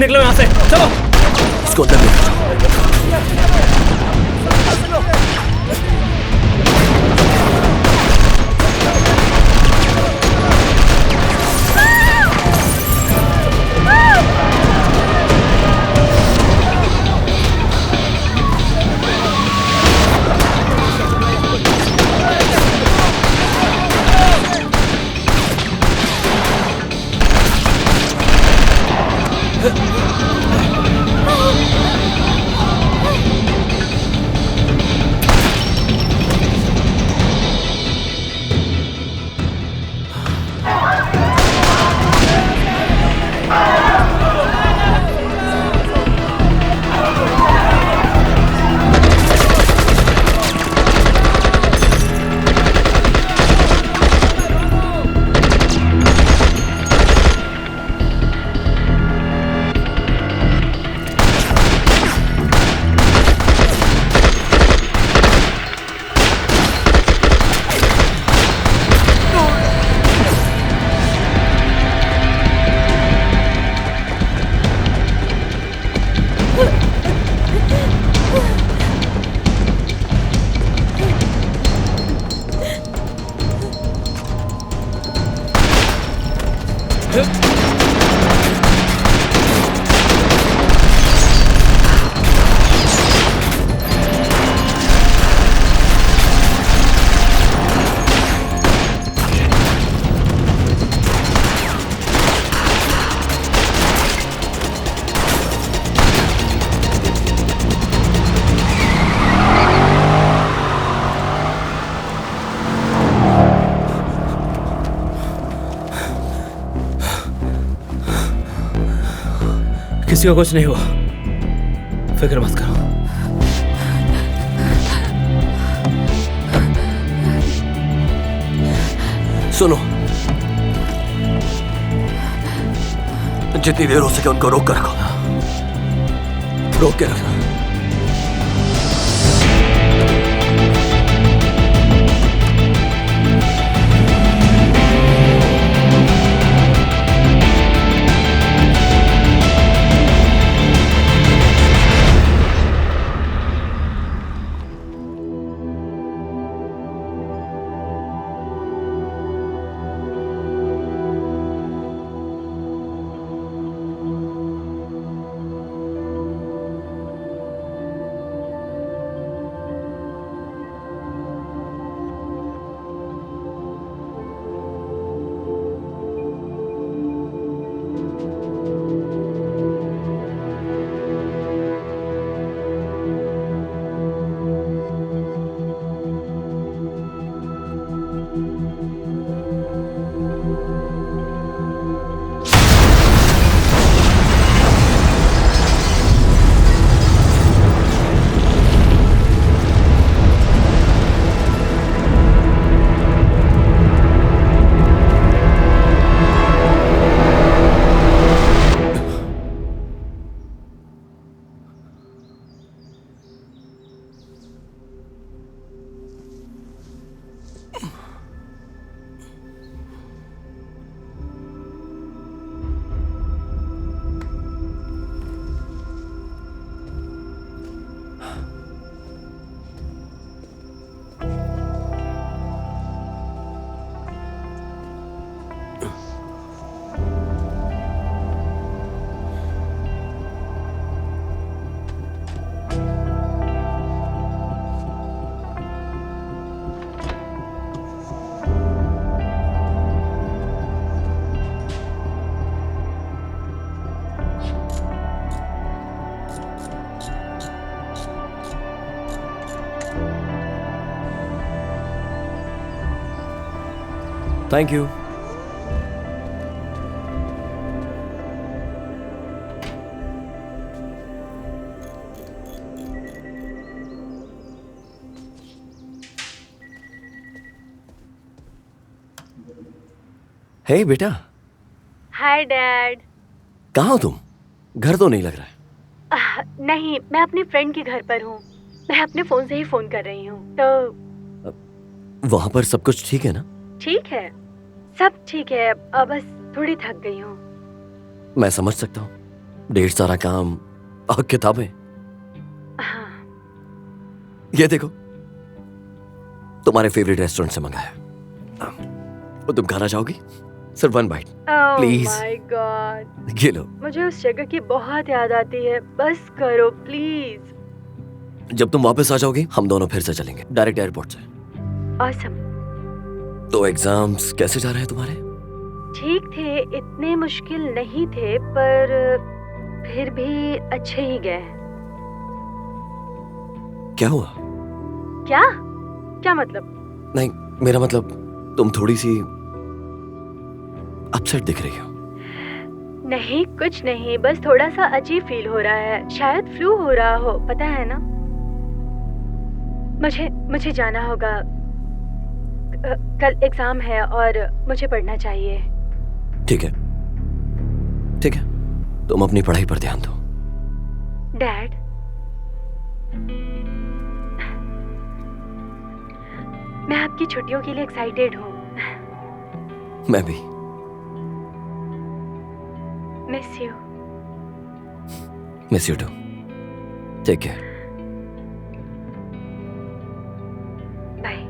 निकलो यहाँ से, चलो। इसको अंदर लेकर जाओ। किसी को कुछ नहीं हुआ, फिक्र मत करो। सुनो, जितनी देर हो सके उनको रोक कर रखो, रोक के रखना। Thank you. हे बेटा। Hi dad. कहाँ हो तुम? घर तो नहीं लग रहा है। नहीं, मैं अपने फ्रेंड के घर पर हूँ। मैं अपने फोन से ही फोन कर रही हूँ। तो वहाँ पर सब कुछ ठीक है ना? ठीक है, सब ठीक है। बस थोड़ी थक गई हूँ। मैं समझ सकता हूँ। ढेर सारा काम और किताबें। हाँ। ये देखो, तुम्हारे फेवरेट रेस्टोरेंट से मंगाया। वो तुम खाना चाहोगी? सिर्फ 1 बाइट प्लीज। माय गॉड, ये लो। मुझे उस जगह की बहुत याद आती है, बस करो प्लीज। जब तुम वापस आ जाओगी हम दोनों फिर से चलेंगे डायरेक्ट एयरपोर्ट से। ऑसम। तो एग्जाम्स कैसे जा रहे हैं तुम्हारे? ठीक थे, इतने मुश्किल नहीं थे, पर फिर भी अच्छे ही गए। क्या हुआ? क्या क्या मतलब? नहीं, मेरा मतलब तुम थोड़ी सी अपसेट दिख रही हो। नहीं, कुछ नहीं, बस थोड़ा सा अजीब फील हो रहा है, शायद फ्लू हो रहा हो, पता है ना। मुझे जाना होगा, कल एग्जाम है और मुझे पढ़ना चाहिए। ठीक है, ठीक है, तुम अपनी पढ़ाई पर ध्यान दो। डैड, मैं आपकी छुट्टियों के लिए एक्साइटेड हूँ। मैं भी। Miss you. Miss you too. Take care. Bye.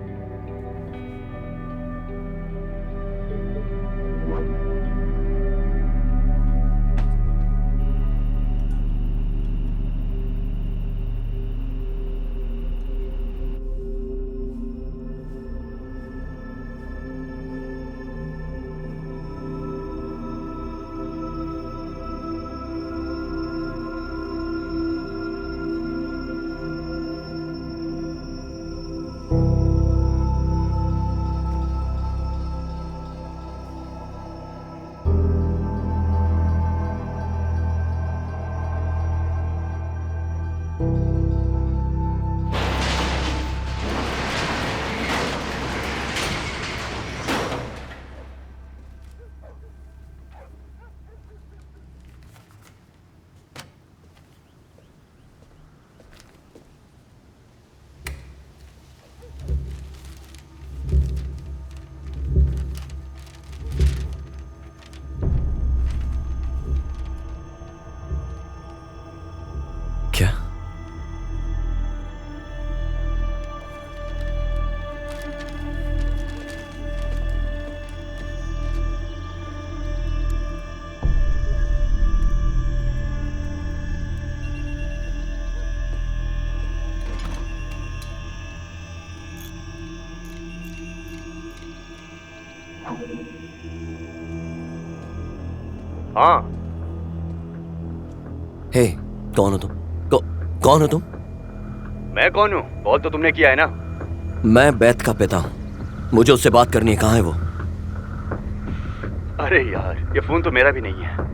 क्या? हाँ। हे, कौन हो तुम? कौन हो तुम? मैं कौन हूँ? कॉल तो तुमने किया है ना। मैं बैत का पिता हूँ, मुझे उससे बात करनी है। कहाँ है वो? अरे यार, ये फोन तो मेरा भी नहीं है।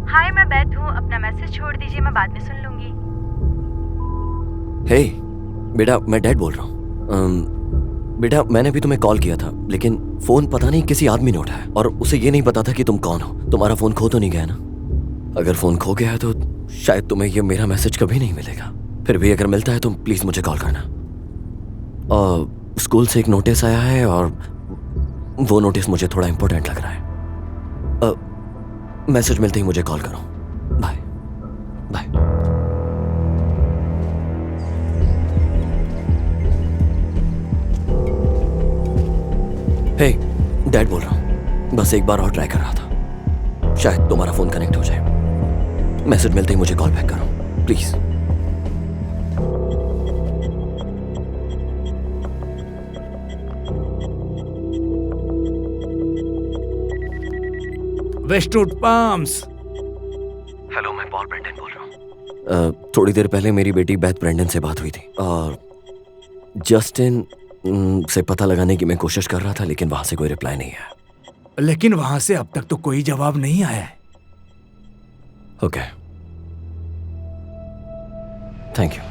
हाय, मैं बैठ हूँ, अपना मैसेज छोड़ दीजिए, मैं बाद में सुन लूंगी। हे बेटा, मैं डैड बोल रहा हूँ। बेटा, मैंने भी तुम्हें कॉल किया था, लेकिन फोन पता नहीं किसी आदमी ने उठाया और उसे ये नहीं पता था कि तुम कौन हो। तुम्हारा फोन खो तो नहीं गया ना? अगर फोन खो गया है तो शायद तुम्हें ये मेरा मैसेज कभी नहीं मिलेगा। फिर भी अगर मिलता है तो प्लीज मुझे कॉल करना। स्कूल से एक नोटिस आया है और वो नोटिस मुझे थोड़ा इंपॉर्टेंट लग रहा है। मैसेज मिलते ही मुझे कॉल करो। Bye bye. हे, डैड बोल रहा हूँ, बस एक बार और ट्राई कर रहा था, शायद तुम्हारा फोन कनेक्ट हो जाए। मैसेज मिलते ही मुझे कॉल बैक करो प्लीज। Westwood palms. हेलो, मैं पॉल ब्रेंडन बोल रहा हूँ। थोड़ी देर पहले मेरी बेटी बेथ ब्रेंडन से बात हुई थी और जस्टिन से पता लगाने की मैं कोशिश कर रहा था, लेकिन वहां से कोई रिप्लाई नहीं आया। लेकिन वहां से अब तक तो कोई जवाब नहीं आया है। Okay, thank you.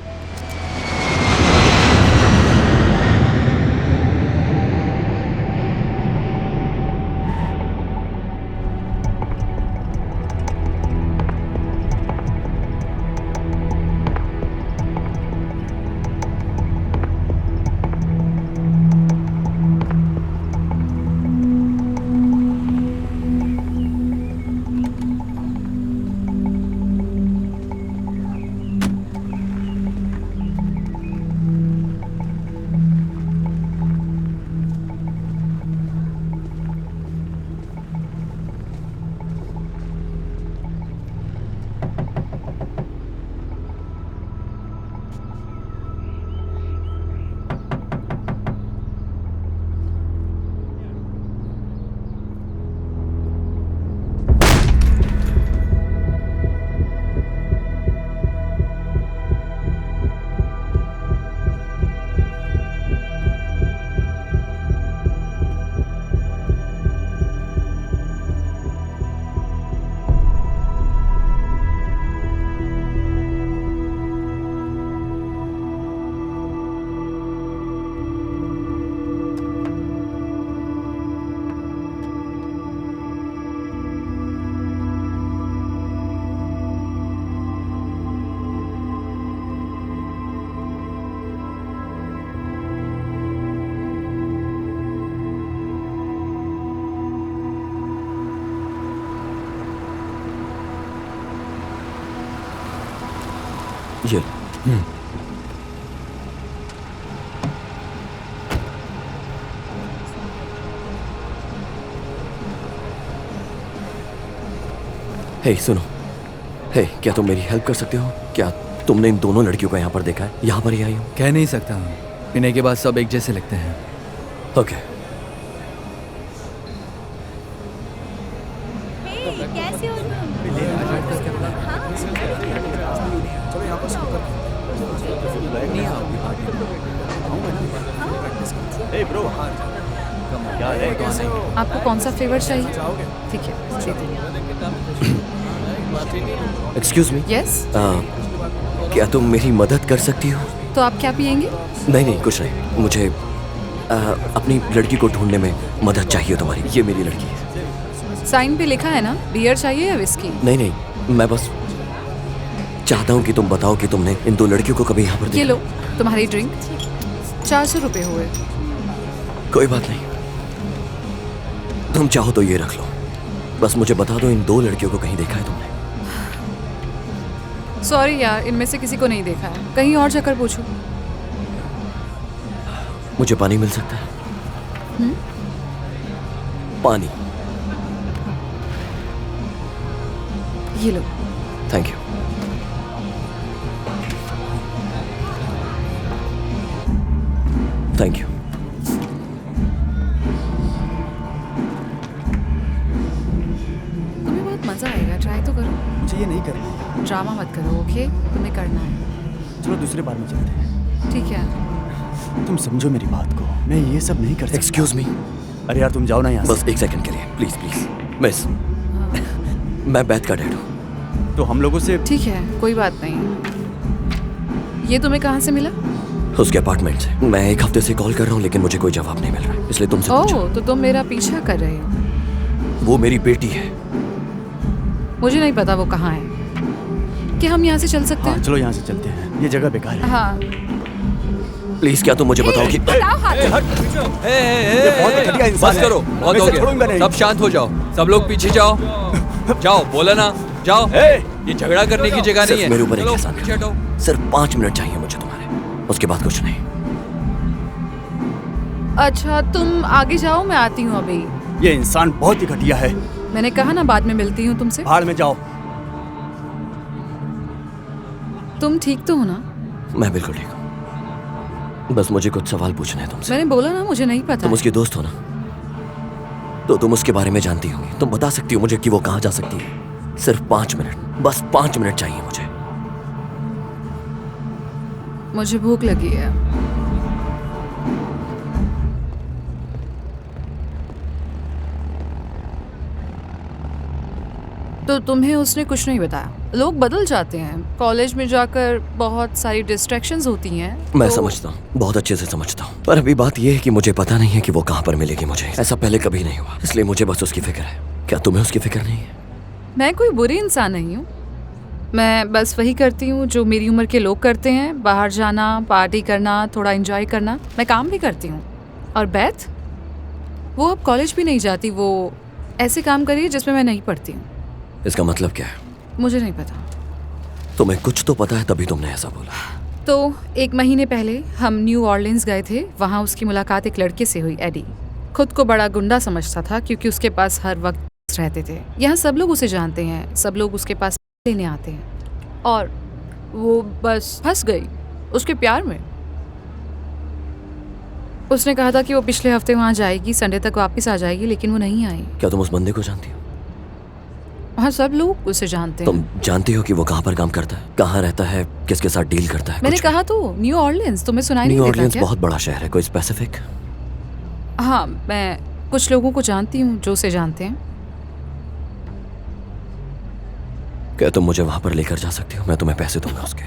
ये हे सुनो, हे क्या तुम मेरी हेल्प कर सकते हो? क्या तुमने इन दोनों लड़कियों को यहाँ पर देखा है? यहाँ पर ही आई हो? कह नहीं सकता हूँ, पीने के बाद सब एक जैसे लगते हैं। ओके। कैसे हो तुम? आपको कौन सा फ्लेवर चाहिए? ठीक है, दे दीजिए। एक्सक्यूज मी, यस, क्या तुम मेरी मदद कर सकती हो? तो आप क्या पियेंगे? नहीं नहीं कुछ नहीं, मुझे अपनी लड़की को ढूंढने में मदद चाहिए तुम्हारी। ये मेरी लड़की है। साइन पे लिखा है ना, बियर चाहिए या विस्की? नहीं नहीं, मैं बस चाहता हूँ कि तुम बताओ कि तुमने इन दो लड़कियों को कभी यहाँ पर ये देखा? लो तुम्हारी ड्रिंक। 400 रुपये हुए। कोई बात नहीं, तुम चाहो तो ये रख लो। बस मुझे बता दो, इन दो लड़कियों को कहीं देखा है तुमने? सॉरी यार, इनमें से किसी को नहीं देखा है, कहीं और जाकर पूछो। मुझे पानी मिल सकता है? पानी। ये लो। Thank you. Thank you. तुम्हें बहुत मजा आएगा, ट्राई तो करो। मुझे ये नहीं करना। ड्रामा मत करो, ओके? तुम्हें करना है। चलो दूसरे बार में चलते हैं। ठीक है। तुम समझो मेरी बात को, मैं ये सब नहीं कर सकता। एक्सक्यूज मी, अरे यार तुम जाओ ना यहाँ बस एक सेकंड के लिए प्लीज प्लीज। मिस, मैं बैथ का डैड हूँ। से। तो हम लोगों से ठीक है, कोई बात नहीं। ये तुम्हें कहाँ से मिला? उसके अपार्टमेंट से। मैं एक हफ्ते से कॉल कर रहा हूँ लेकिन मुझे कोई जवाब नहीं मिल रहा है, इसलिए तुमसे पूछा। ओह, तो तुम मेरा पीछा कर रहे हो। वो मेरी बेटी है। मुझे नहीं पता वो कहाँ है। क्या हम यहाँ से चल सकते हाँ हैं? चलो यहाँ से चलते हैं, ये जगह बेकार है। हाँ। प्लीज क्या तुम मुझे बताओ कि बताओ हाथ। बहुत घटिया इंसान बस है। करो, बहुत मैं हो इसे छोड़ूंगा गया। नहीं। सब शांत हो जाओ, सब लोग पीछे जाओ। जाओ, बोला ना, जाओ। ये झगड़ा करने की जगह नहीं सिर्फ है। मेरे ऊपर एक चलो, एहसान पीछे करो। हटो। सिर्फ 5 मिनट चाहिए मुझे तुम्हारे, उसके बाद कुछ नहीं। अच्छा, तुम आगे जाओ, मैं आती हूँ अभी। ये इंसान बहुत ही घटिया है। मैंने कहा ना, बाद में मिलती हूँ तुमसे। भाड़ में जाओ। तुम ठीक तो हो ना? मैं बिल्कुल ठीक हूँ, बस मुझे कुछ सवाल पूछने हैं तुमसे। मैंने बोला ना, मुझे नहीं पता तुम है। उसकी दोस्त हो ना, तो तुम उसके बारे में जानती होगी। तुम बता सकती हो मुझे कि वो कहाँ जा सकती है? सिर्फ 5 मिनट, बस 5 मिनट चाहिए मुझे। मुझे भूख लगी है। तो तुम्हें उसने कुछ नहीं बताया? लोग बदल जाते हैं, कॉलेज में जाकर बहुत सारी डिस्ट्रैक्शंस होती हैं। मैं तो समझता हूँ, बहुत अच्छे से समझता हूँ, पर अभी बात यह है कि मुझे पता नहीं है कि वो कहाँ पर मिलेगी मुझे। ऐसा पहले कभी नहीं हुआ, इसलिए मुझे बस उसकी फिक्र है। क्या तुम्हें उसकी फिक्र नहीं है? मैं कोई बुरी इंसान नहीं हूँ। मैं बस वही करती हूँ जो मेरी उम्र के लोग करते हैं, बाहर जाना, पार्टी करना, थोड़ा एंजॉय करना। मैं काम भी करती हूँ। और बैथ, वो अब कॉलेज भी नहीं जाती, वो ऐसे काम करी है जिसमें मैं नहीं पढ़ती हूँ। इसका मतलब क्या है? मुझे नहीं पता। तुम्हें कुछ तो पता है, तभी तुमने ऐसा बोला। तो 1 महीने पहले हम न्यू ऑर्लिन्स गए थे। वहाँ उसकी मुलाकात एक लड़के से हुई, एडी। खुद को बड़ा गुंडा समझता था क्योंकि उसके पास हर वक्त रहते थे। यहाँ सब लोग उसे जानते हैं, सब लोग उसके पास लेने आते हैं। और वो बस फंस गई उसके प्यार में। उसने कहा था कि वो पिछले हफ्ते वहाँ जाएगी, संडे तक वापस आ जाएगी, लेकिन वो नहीं आई। क्या तुम उस बंदे को जानती हो? वहाँ सब लोग उसे जानते तुम हैं। जानती हो कि वो कहाँ पर काम करता है, कहाँ रहता है, किसके साथ डील करता है? मैंने कुछ कहा तो, न्यू ऑर्लिन्स। तुम्हें सुनाई न्यू नहीं देता ऑर्लियंस क्या? बहुत बड़ा शहर है, कोई स्पेसिफिक? हाँ, मैं कुछ लोगों को जानती हूँ जो उसे जानते हैं। क्या तुम मुझे वहाँ पर लेकर जा सकती हो? मैं तुम्हें पैसे दूंगा उसके।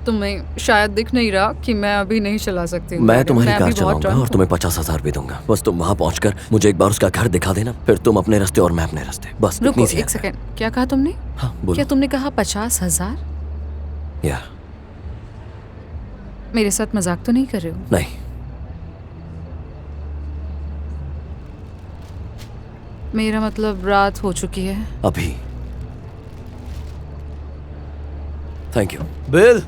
तुम्हें शायद दिख नहीं रहा कि मैं अभी नहीं चला सकती हूँ। मैं तुम्हारी मैं कार अभी बहुत चलाऊंगा drunk और तुम्हें 50,000 भी दूंगा। बस तुम वहाँ पहुँचकर मुझे एक बार उसका घर दिखा देना, फिर तुम अपने रास्ते और मैं अपने रास्ते। बस हूँ। रुको इतनी सी एक है। सेकंड, क्या कहा तुमने? हाँ बोलो। क्या तुमने कहा 50,000? या मेरे साथ मजाक तो नहीं कर रहे हो? नहीं, मेरा मतलब रात हो चुकी है। अभी। Thank you. बिल,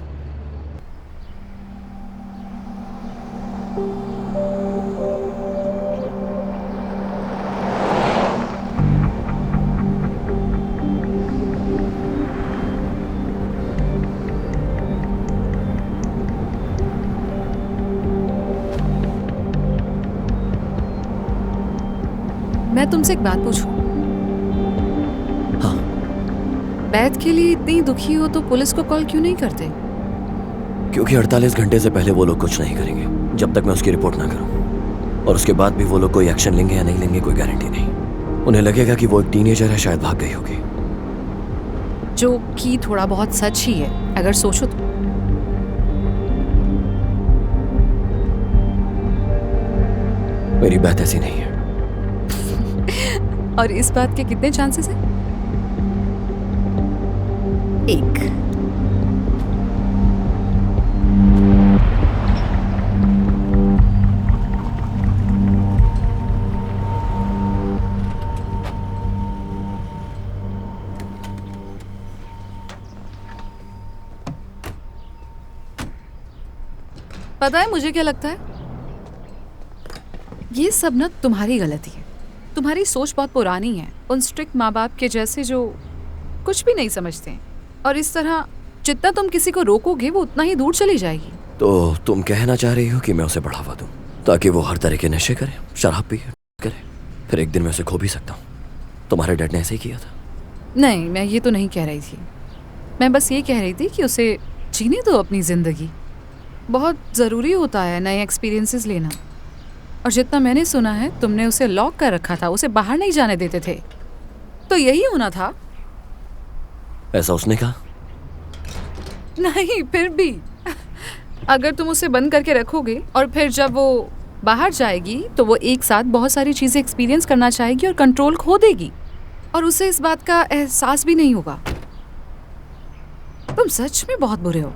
मैं तुमसे एक बात पूछूं? हाँ। बैत के लिए इतनी दुखी हो तो पुलिस को कॉल क्यों नहीं करते? क्योंकि 48 घंटे से पहले वो लोग कुछ नहीं करेंगे जब तक मैं उसकी रिपोर्ट ना करूं। और उसके बाद भी वो लोग कोई एक्शन लेंगे या नहीं लेंगे कोई गारंटी नहीं। उन्हें लगेगा कि वो एक टीनेजर है, शायद भाग गई होगी। जो कि थोड़ा बहुत सच ही है अगर सोचो तो। मेरी बात ऐसी नहीं है। और इस बात के कितने चांसेस हैं? 1। पता है मुझे क्या लगता है? ये सब ना तुम्हारी गलती है। तुम्हारी सोच बहुत पुरानी है, उन स्ट्रिक्ट माँ बाप के जैसे जो कुछ भी नहीं समझते हैं। और इस तरह जितना तुम किसी को रोकोगे वो उतना ही दूर चली जाएगी। तो तुम कहना चाह रही हो कि मैं उसे बढ़ावा दूं ताकि वो हर तरह के नशे करे, शराब पिए, करे, फिर एक दिन मैं उसे खो भी सकता हूँ। तुम्हारे डैड ने ऐसे ही किया था। नहीं, मैं ये तो नहीं कह रही थी। मैं बस ये कह रही थी कि उसे जीने दो अपनी ज़िंदगी। बहुत ज़रूरी होता है नए एक्सपीरियंसेस लेना। और जितना मैंने सुना है तुमने उसे लॉक कर रखा था, उसे बाहर नहीं जाने देते थे। तो यही होना था। ऐसा उसने कहा? नहीं, फिर भी अगर तुम उसे बंद करके रखोगे और फिर जब वो बाहर जाएगी तो वो एक साथ बहुत सारी चीज़ें एक्सपीरियंस करना चाहेगी और कंट्रोल खो देगी और उसे इस बात का एहसास भी नहीं होगा। तुम सच में बहुत बुरे हो।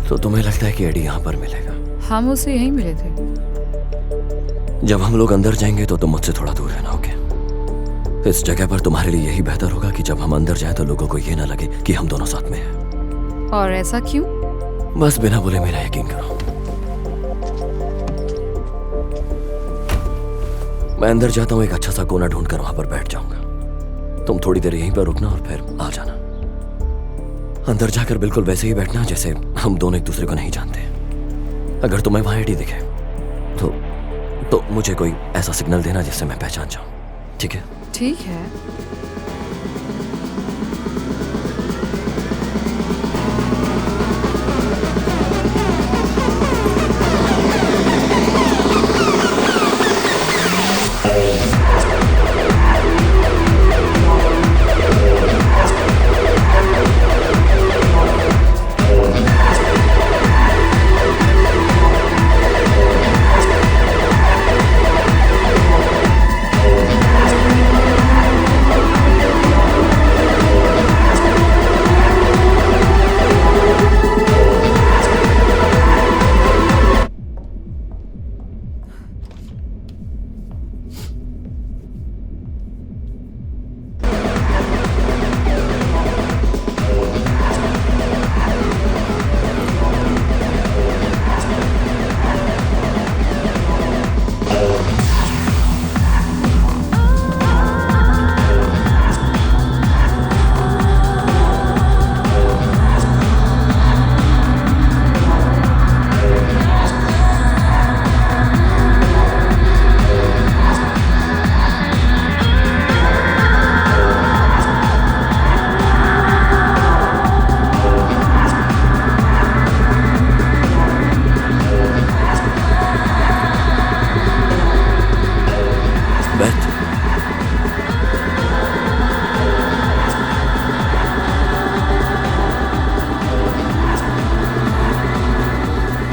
तो तुम्हें लगता है कि एडी यहाँ पर मिलेगा? हम उसे यहीं मिले थे। जब हम लोग अंदर जाएंगे तो तुम मुझसे थोड़ा दूर रहना, ओके? इस जगह पर तुम्हारे लिए यही बेहतर होगा कि जब हम अंदर जाएं तो लोगों को ये ना लगे कि हम दोनों साथ में हैं। और ऐसा क्यों? बस बिना बोले मेरा यकीन करो। मैं अंदर जाता हूँ, एक अच्छा सा कोना ढूंढ कर वहां पर बैठ जाऊंगा। तुम थोड़ी देर यहीं पर रुकना और फिर आ जाना। अंदर जाकर बिल्कुल वैसे ही बैठना जैसे हम दोनों एक दूसरे को नहीं जानते। अगर तुम्हें वहां एडी दिखे तो मुझे कोई ऐसा सिग्नल देना जिससे मैं पहचान जाऊं, ठीक है? ठीक है।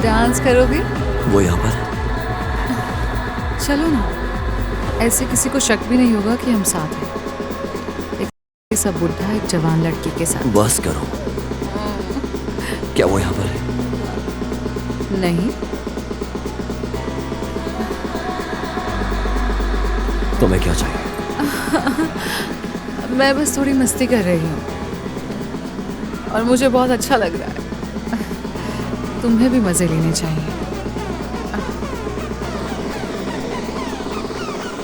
डांस करोगे? वो यहाँ पर? चलो ना, ऐसे किसी को शक भी नहीं होगा कि हम साथ हैं। एक सब बुढ़ा एक जवान लड़की के साथ। बस करो। क्या वो यहाँ पर है? नहीं, तुम्हें क्या चाहिए? मैं बस थोड़ी मस्ती कर रही हूँ और मुझे बहुत अच्छा लग रहा है। तुम्हें भी मजे लेने चाहिए।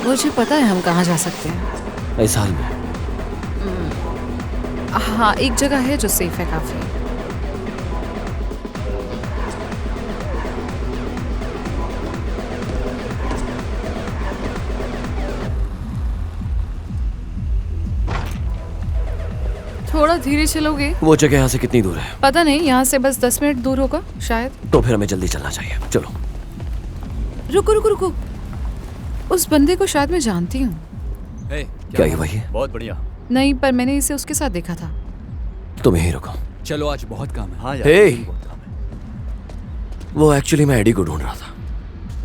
मुझे पता है हम कहाँ जा सकते हैं। इस हाल में? हाँ, एक जगह है जो सेफ है काफी। थोड़ा धीरे चलोगे? वो जगह यहाँ से कितनी दूर है? पता नहीं, यहाँ से बस 10 मिनट दूर होगा शायद। तो फिर हमें जल्दी चलना चाहिए, चलो। रुको रुको रुको, उस बंदे को शायद मैं जानती हूँ। क्या ये वही है? बहुत बढ़िया। नहीं, पर मैंने इसे उसके साथ देखा था। तुम यहीं रुको। चलो, आज बहुत काम है। हाँ यार, हे! वो एक्चुअली मैं एडी को ढूंढ रहा था।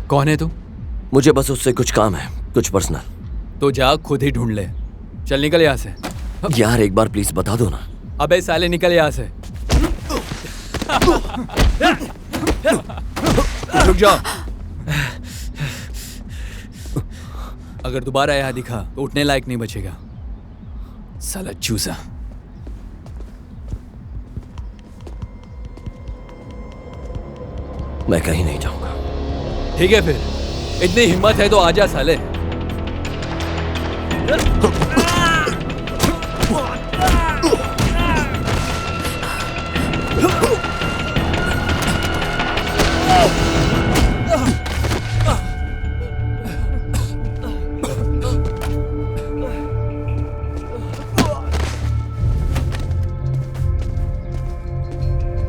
कौन है तू? मुझे बस उससे कुछ काम है, कुछ पर्सनल। तो जा खुद ही ढूंढ ले। चल निकल यहाँ से। यार एक बार प्लीज बता दो ना। अबे साले निकल यहाँ से। रुक जाओ। अगर दोबारा यहाँ दिखा तो उठने लायक नहीं बचेगा, साला चूसा। मैं कहीं नहीं जाऊंगा। ठीक है फिर, इतनी हिम्मत है तो आजा साले।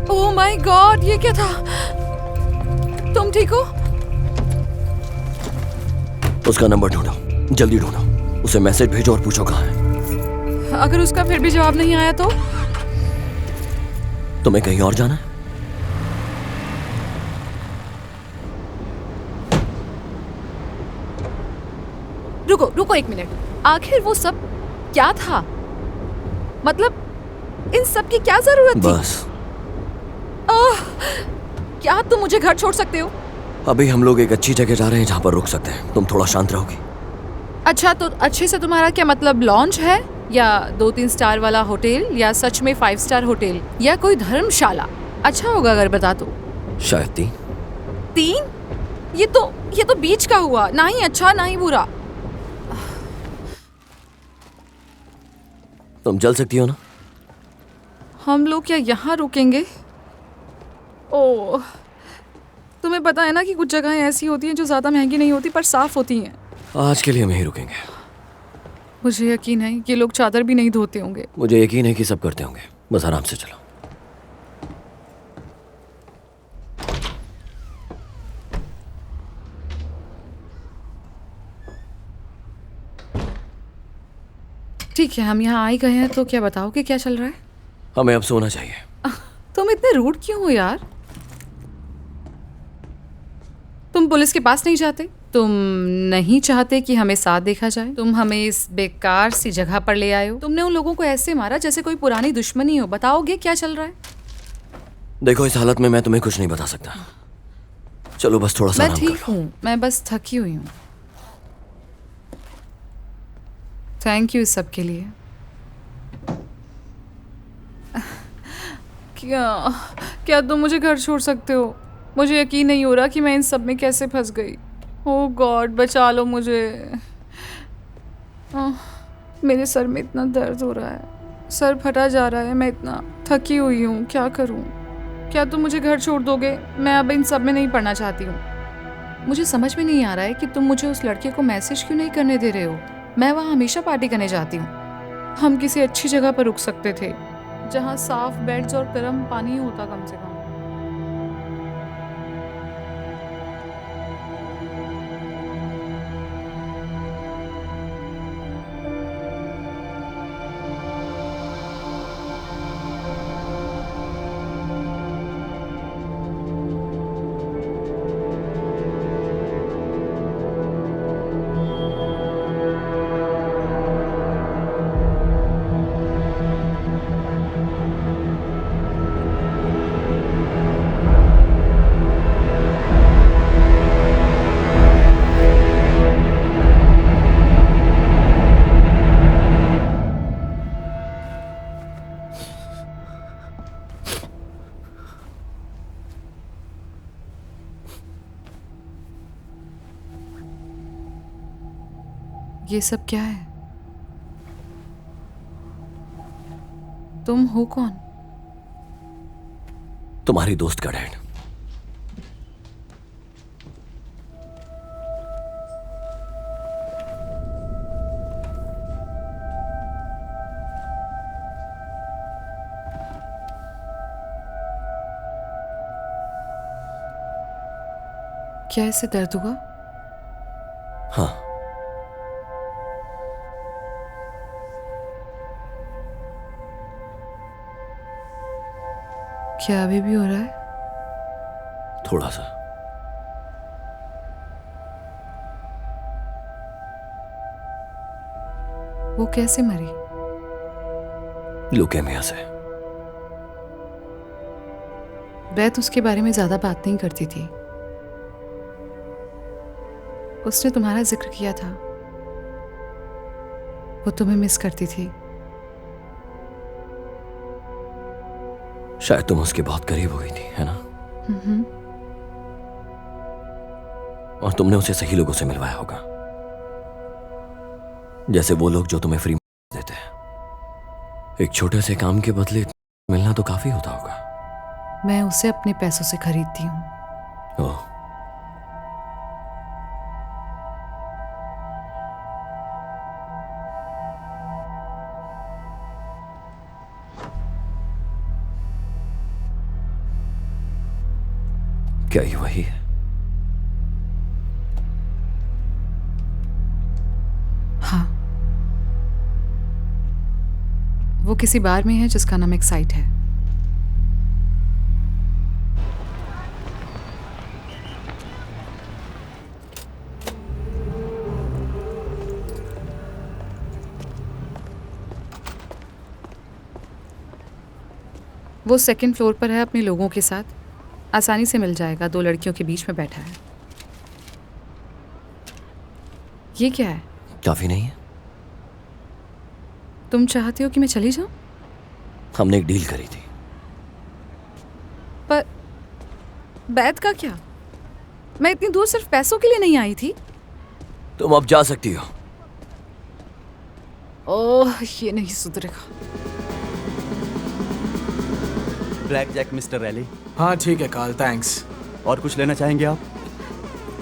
ओह माय गॉड, ये क्या था? तुम ठीक हो? उसका नंबर ढूंढो, जल्दी ढूंढो। उसे मैसेज भेजो और पूछो कहाँ है। अगर उसका फिर भी जवाब नहीं आया तो? तुम्हें कहीं और जाना है? रुको रुको एक मिनट, आखिर वो सब क्या था? मतलब इन सब की क्या जरूरत थी? बस क्या तुम मुझे घर छोड़ सकते हो? अभी हम लोग एक अच्छी जगह जा रहे हैं जहाँ पर रुक सकते हैं। तुम थोड़ा शांत रहोगी? अच्छा, तो अच्छे से तुम्हारा क्या मतलब? लॉन्च है या 2-3 स्टार वाला होटल या सच में 5 स्टार होटल या कोई धर्मशाला? अच्छा होगा अगर बता दो। शायद 3? ये तो बीच का हुआ, ना ही अच्छा ना ही बुरा। तुम चल सकती हो ना? हम लोग क्या यहाँ रुकेंगे? ओह, तुम्हें पता है ना कि कुछ जगहें ऐसी होती हैं जो ज़्यादा महंगी नहीं होती पर साफ होती हैं। आज के लिए हम यहीं रुकेंगे। मुझे यकीन है कि लोग चादर भी नहीं धोते होंगे। मुझे यकीन है कि सब करते होंगे। बस आराम से चलो। ठीक है, हम यहाँ आ ही गए हैं तो क्या बताओ कि क्या चल रहा है? हमें अब सोना चाहिए। तुम इतने रूड क्यों हो यार? तुम पुलिस के पास नहीं जाते? तुम नहीं चाहते कि हमें साथ देखा जाए? तुम हमें इस बेकार सी जगह पर ले आए हो। तुमने उन लोगों को ऐसे मारा जैसे कोई पुरानी दुश्मनी हो। बताओगे क्या चल रहा है? देखो, इस हालत में मैं तुम्हें कुछ नहीं बता सकता। चलो बस थोड़ा सा मैं आराम ठीक कर लो। हूँ, मैं बस थकी हुई हूँ। थैंक यू इस सब के लिए। क्या तुम मुझे घर छोड़ सकते हो? मुझे यकीन नहीं हो रहा कि मैं इन सब में कैसे फंस गई। ओह गॉड, बचा लो मुझे। मेरे सर में इतना दर्द हो रहा है, सर फटा जा रहा है, मैं इतना थकी हुई हूँ, क्या करूँ? क्या तुम मुझे घर छोड़ दोगे? मैं अब इन सब में नहीं पढ़ना चाहती हूँ। मुझे समझ में नहीं आ रहा है कि तुम मुझे उस लड़के को मैसेज क्यों नहीं करने दे रहे हो। मैं वहाँ हमेशा पार्टी करने जाती हूँ। हम किसी अच्छी जगह पर रुक सकते थे जहाँ साफ बेड्स और गर्म पानी होता कम से कम। ये सब क्या है? तुम हो कौन? तुम्हारी दोस्त का डैड। क्या इससे दर्द हुआ? हाँ, क्या अभी भी हो रहा है? थोड़ा सा। वो कैसे मरी? ल्यूकेमिया से। बैत उसके बारे में ज्यादा बात नहीं करती थी। उसने तुम्हारा जिक्र किया था। वो तुम्हें मिस करती थी। शायद तुम उसके बहुत करीब हो गई थी, है ना? और तुमने उसे सही लोगों से मिलवाया होगा, जैसे वो लोग जो तुम्हें फ्री देते हैं। एक छोटे से काम के बदले मिलना तो काफी होता होगा। मैं उसे अपने पैसों से खरीदती हूँ। ओह, क्या ये वही है? हाँ, वो किसी बार में है जिसका नाम एक्साइट है। वो सेकंड फ्लोर पर है अपने लोगों के साथ। आसानी से मिल जाएगा। 2 लड़कियों के बीच में बैठा है। ये क्या है? काफी नहीं है? तुम चाहते हो कि मैं चली जाऊं? हमने एक डील करी थी। पर बैत का क्या? मैं इतनी दूर सिर्फ पैसों के लिए नहीं आई थी। तुम अब जा सकती हो। ओह, ये नहीं सुधरेगा। Black jack mister Riley. हाँ ठीक है कार्ल, थैंक्स। और कुछ लेना चाहेंगे आप?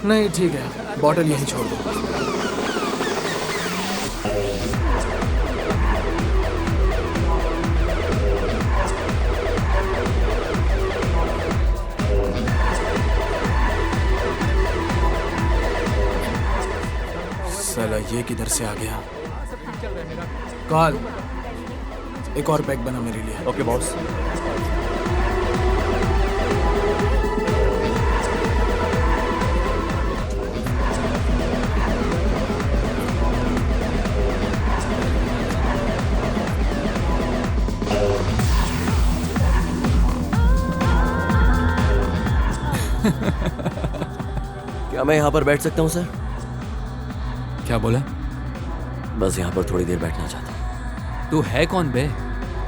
नहीं ठीक है, बॉटल यहीं छोड़ दो। साला ये किधर से आ गया? कार्ल, एक और पैक बना मेरे लिए। Okay boss. क्या मैं यहाँ पर बैठ सकता हूँ सर? क्या बोला? बस यहाँ पर थोड़ी देर बैठना चाहता हूँ। तू है कौन बे?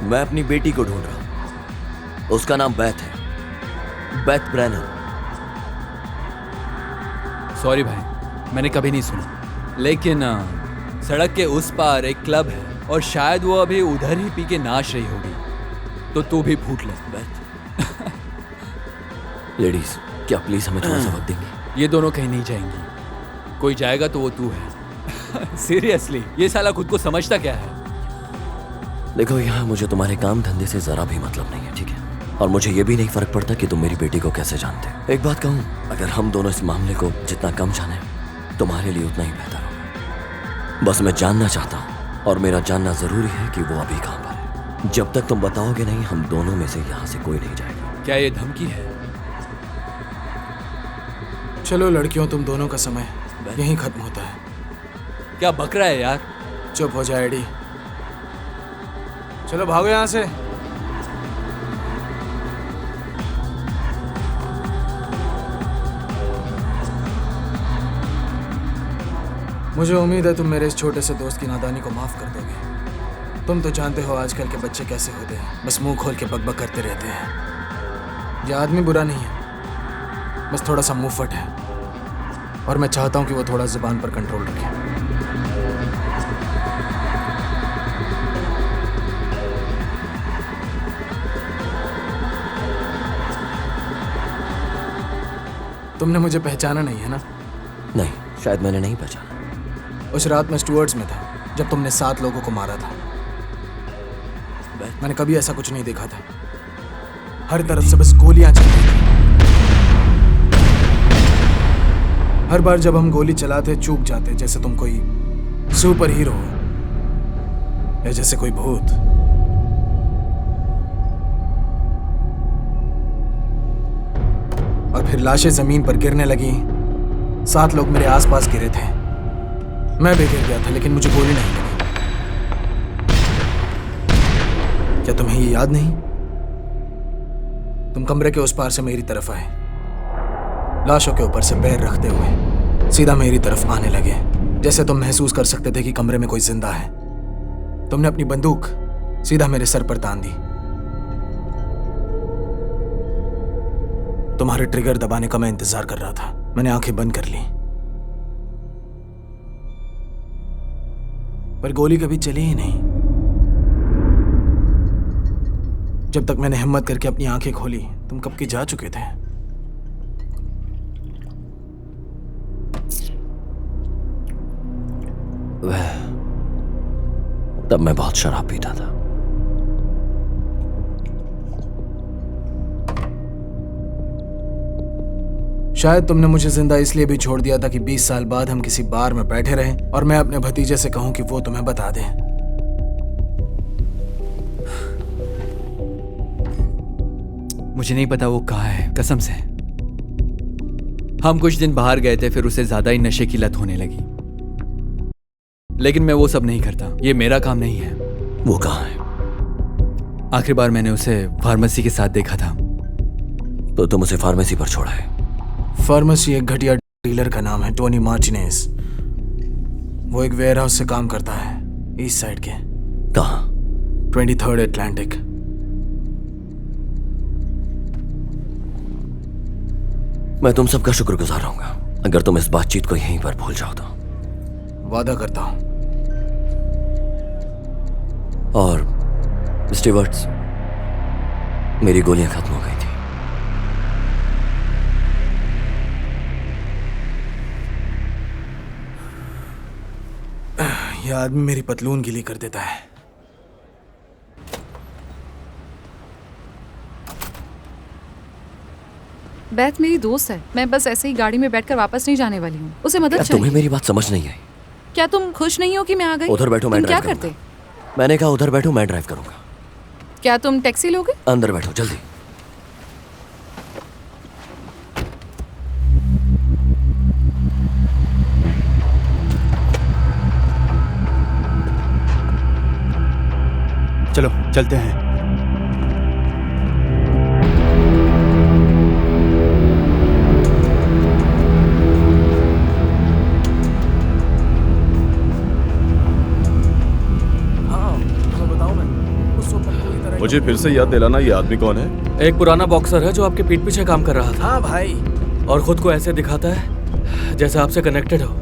मैं अपनी बेटी को ढूंढ रहा हूँ। उसका नाम बैथ है, बैथ ब्रैनर। सॉरी भाई, मैंने कभी नहीं सुना। लेकिन सड़क के उस पार एक क्लब है और शायद वो अभी उधर ही पी के नाच रही होगी, तो तू भी फूट ले। बैथ लेडीज, क्या प्लीज हमें थोड़ा सा वक्त देंगी? ये दोनों कहीं नहीं जाएंगी। कोई जाएगा तो वो तू है। सीरियसली, ये साला खुद को समझता क्या है? देखो, यहाँ मुझे तुम्हारे काम धंधे से जरा भी मतलब नहीं है, ठीक है? और मुझे ये भी नहीं फर्क पड़ता कि तुम मेरी बेटी को कैसे जानते हो। एक बात कहूँ, अगर हम दोनों इस मामले को जितना कम जाने तुम्हारे लिए उतना ही बेहतर होगा। बस मैं जानना चाहता हूँ, और मेरा जानना जरूरी है कि वो अभी कहाँ पर है। जब तक तुम बताओगे नहीं, हम दोनों में से यहाँ से कोई नहीं जाएगा। क्या ये धमकी है? चलो लड़कियों, तुम दोनों का समय यहीं खत्म होता है। क्या बक रहा है यार? चुप हो जा एडी। चलो भागो यहाँ से। मुझे उम्मीद है तुम मेरे इस छोटे से दोस्त की नादानी को माफ कर दोगे। तुम तो जानते हो आजकल के बच्चे कैसे होते हैं, बस मुंह खोल के बकबक करते रहते हैं। यह आदमी बुरा नहीं है, बस थोड़ा सा मुंहफट है, और मैं चाहता हूं कि वो थोड़ा जुबान पर कंट्रोल रखे। तुमने मुझे पहचाना नहीं है ना? नहीं, शायद मैंने नहीं पहचाना। उस रात मैं स्टुअर्ट्स में था जब तुमने 7 लोगों को मारा था। मैंने कभी ऐसा कुछ नहीं देखा था। हर तरफ से बस गोलियां चल रही थी। हर बार जब हम गोली चलाते चूक जाते, जैसे तुम कोई सुपर हीरो हो या जैसे कोई भूत। और फिर लाशें जमीन पर गिरने लगी। 7 लोग मेरे आसपास गिरे थे। मैं भी गिर गया था, लेकिन मुझे गोली नहीं लगी। क्या तुम्हें ये याद नहीं? तुम कमरे के उस पार से मेरी तरफ आए, लाशों के ऊपर से पैर रखते हुए सीधा मेरी तरफ आने लगे, जैसे तुम महसूस कर सकते थे कि कमरे में कोई जिंदा है। तुमने अपनी बंदूक सीधा मेरे सर पर तान दी। तुम्हारे ट्रिगर दबाने का मैं इंतजार कर रहा था। मैंने आंखें बंद कर ली, पर गोली कभी चली ही नहीं। जब तक मैंने हिम्मत करके अपनी आंखें खोली, तुम कब के जा चुके थे। वह तब मैं बहुत शराब पीता था। शायद तुमने मुझे जिंदा इसलिए भी छोड़ दिया था कि 20 साल बाद हम किसी बार में बैठे रहें और मैं अपने भतीजे से कहूं कि वो तुम्हें बता दे। मुझे नहीं पता वो कहाँ है, कसम से। हम कुछ दिन बाहर गए थे, फिर उसे ज्यादा ही नशे की लत होने लगी। लेकिन मैं वो सब नहीं करता, ये मेरा काम नहीं है। वो कहाँ है? आखिरी बार मैंने उसे फार्मेसी के साथ देखा था। तो तुम उसे फार्मेसी पर छोड़ा है? फार्मेसी एक घटिया डीलर का नाम है, टोनी मार्टिनेज। वो एक वेयरहाउस से काम करता है, ईस्ट साइड के। कहाँ? 23rd Atlantic. मैं तुम सबका शुक्रगुजार रहूंगा अगर तुम इस बातचीत को यहीं पर भूल जाओ तो। वादा करता हूं। और स्टीवर्ट्स, मेरी गोलियां खत्म हो गई थी। यह आदमी मेरी पतलून गीली कर देता है। बैथ मेरी दोस्त है। मैं बस ऐसे ही गाड़ी में बैठकर वापस नहीं जाने वाली हूँ। उसे मदद क्या तुम्हें चाहिए। मेरी बात समझ नहीं आई? क्या तुम खुश नहीं हो कि मैं आ गई? उधर बैठो, मैं तुम क्या ड्राइव करते? करूंगा। मैंने कहा उधर बैठो, मैं ड्राइव करूंगा। क्या तुम टैक्सी लोगे? अंदर बैठो जल्दी। चलो चलते हैं। मुझे फिर से याद दिलाना, ये आदमी कौन है? एक पुराना बॉक्सर है जो आपके पीठ पीछे काम कर रहा था हाँ भाई। और खुद को ऐसे दिखाता है जैसे आपसे कनेक्टेड हो।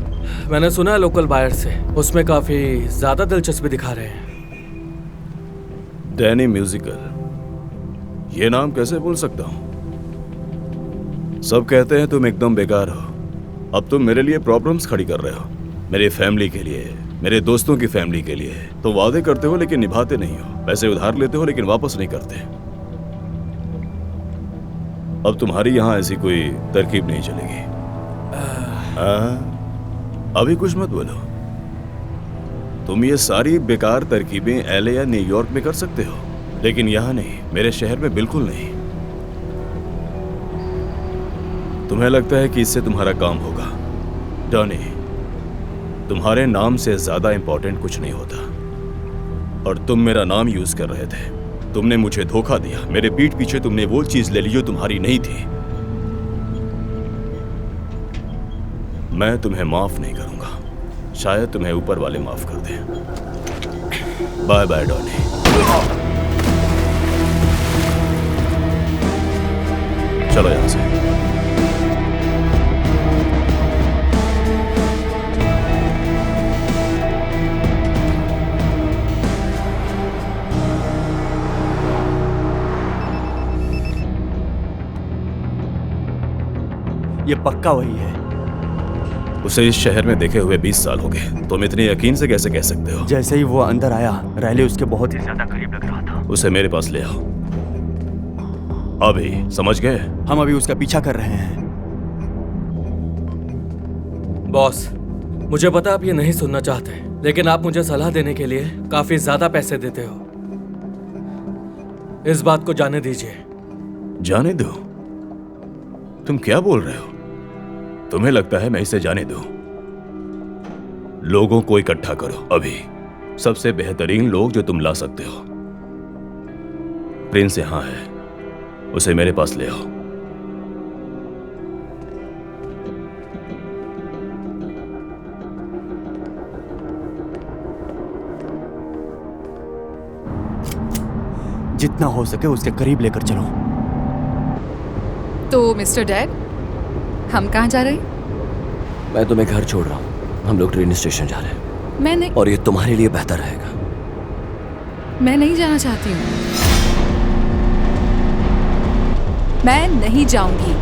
मैंने सुना है लोकल बायर से उसमें काफी ज्यादा दिलचस्पी दिखा रहे हैं। डैनी म्यूजिकल, ये नाम कैसे भूल सकता हूँ? सब कहते हैं तुम एकदम बेकार हो। अब तुम मेरे लिए प्रॉब्लम्स खड़ी कर रहे हो, मेरी फैमिली के लिए, मेरे दोस्तों की फैमिली के लिए। तो वादे करते हो लेकिन निभाते नहीं हो, पैसे उधार लेते हो लेकिन वापस नहीं करते। अब तुम्हारी यहां ऐसी कोई तरकीब नहीं चलेगी। अभी कुछ मत बोलो। तुम ये सारी बेकार तरकीबें एलए या न्यूयॉर्क में कर सकते हो, लेकिन यहां नहीं, मेरे शहर में बिल्कुल नहीं। तुम्हें लगता है कि इससे तुम्हारा काम होगा? डॉनी, तुम्हारे नाम से ज्यादा इंपॉर्टेंट कुछ नहीं होता। और तुम मेरा नाम यूज कर रहे थे। तुमने मुझे धोखा दिया। मेरे पीठ पीछे तुमने वो चीज ले ली जो तुम्हारी नहीं थी। मैं तुम्हें माफ नहीं करूंगा। शायद तुम्हें ऊपर वाले माफ कर दें। Bye bye Donny. चलो यहां से। ये पक्का वही है। उसे इस शहर में देखे हुए 20 साल हो गए। तुम इतने यकीन से कैसे कह सकते हो? जैसे ही वो अंदर आया, रैली उसके बहुत ही ज्यादा करीब लग रहा था। उसे मेरे पास ले आओ अभी, समझ गए? हम अभी उसका पीछा कर रहे हैं। बॉस, मुझे पता आप ये नहीं सुनना चाहते, लेकिन आप मुझे सलाह देने के लिए काफी ज्यादा पैसे देते हो। इस बात को जाने दीजिए। जाने दो? तुम क्या बोल रहे हो? तुम्हें लगता है मैं इसे जाने दूं? लोगों को इकट्ठा करो अभी, सबसे बेहतरीन लोग जो तुम ला सकते हो। प्रिंस यहां है, उसे मेरे पास ले आओ। जितना हो सके उसके करीब लेकर चलो। तो मिस्टर डैड, हम कहाँ जा रहे हैं? मैं तुम्हें घर छोड़ रहा हूँ। हम लोग ट्रेन स्टेशन जा रहे हैं। मैं नहीं और ये तुम्हारे लिए बेहतर रहेगा। मैं नहीं जाना चाहती हूँ। मैं नहीं जाऊंगी।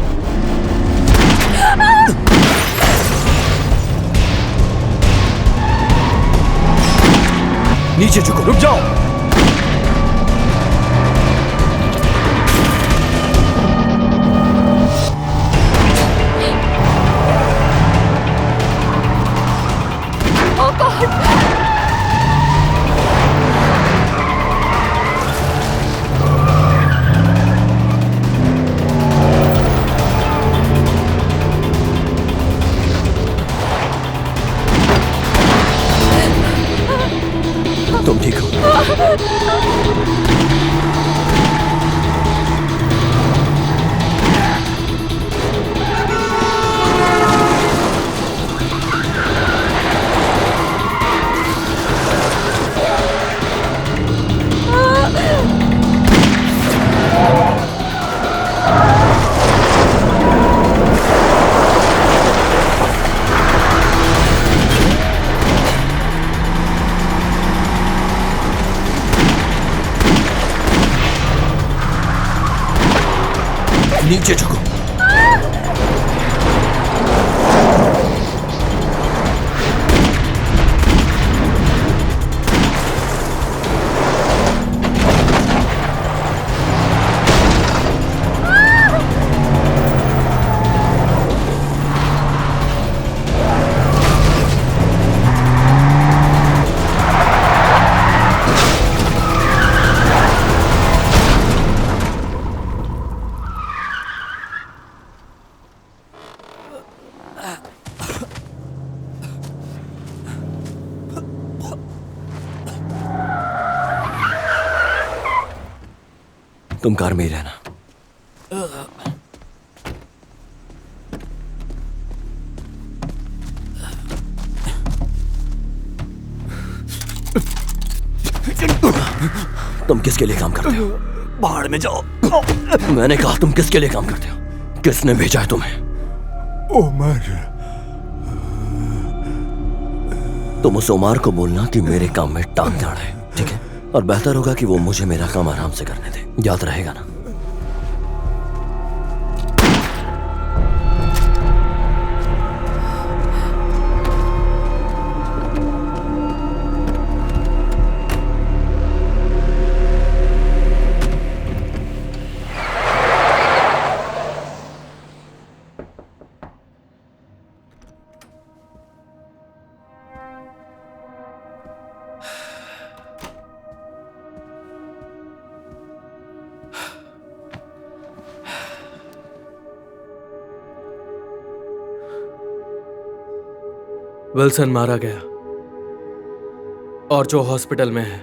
नीचे झुको। रुक जाओ। तुम ठीक हो? नीचे झुको। तुम कार में ही रहना। तुम किसके लिए काम करते हो? बाहर में जाओ। मैंने कहा तुम किसके लिए काम करते हो? किसने भेजा है तुम्हें? उमर। तुम उस उमार को बोलना कि मेरे काम में टांग अड़े, ठीक है? और बेहतर होगा कि वो मुझे मेरा काम आराम से करने दे। याद रहेगा ना? विल्सन मारा गया और जो हॉस्पिटल में है,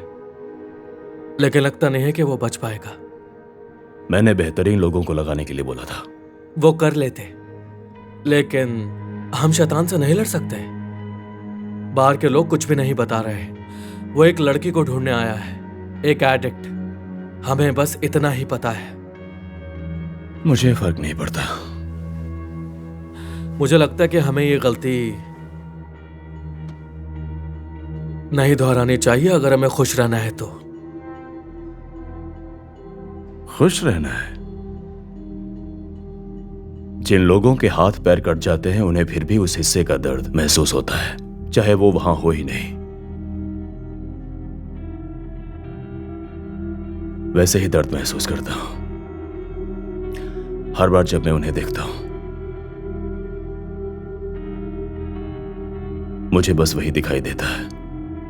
लेकिन लगता नहीं है कि वो बच पाएगा। मैंने बेहतरीन लोगों को लगाने के लिए बोला था। वो कर लेते, लेकिन हम शैतान से नहीं लड़ सकते। बाहर के लोग कुछ भी नहीं बता रहे। वो एक लड़की को ढूंढने आया है, एक एडिक्ट। हमें बस इतना ही पता है। मुझे फर्क नहीं पड़ता। मुझे लगता है कि हमें ये गलती नहीं दोहरानी चाहिए अगर हमें खुश रहना है तो। खुश रहना है? जिन लोगों के हाथ पैर कट जाते हैं उन्हें फिर भी उस हिस्से का दर्द महसूस होता है, चाहे वो वहां हो ही नहीं। वैसे ही दर्द महसूस करता हूं हर बार जब मैं उन्हें देखता हूं। मुझे बस वही दिखाई देता है।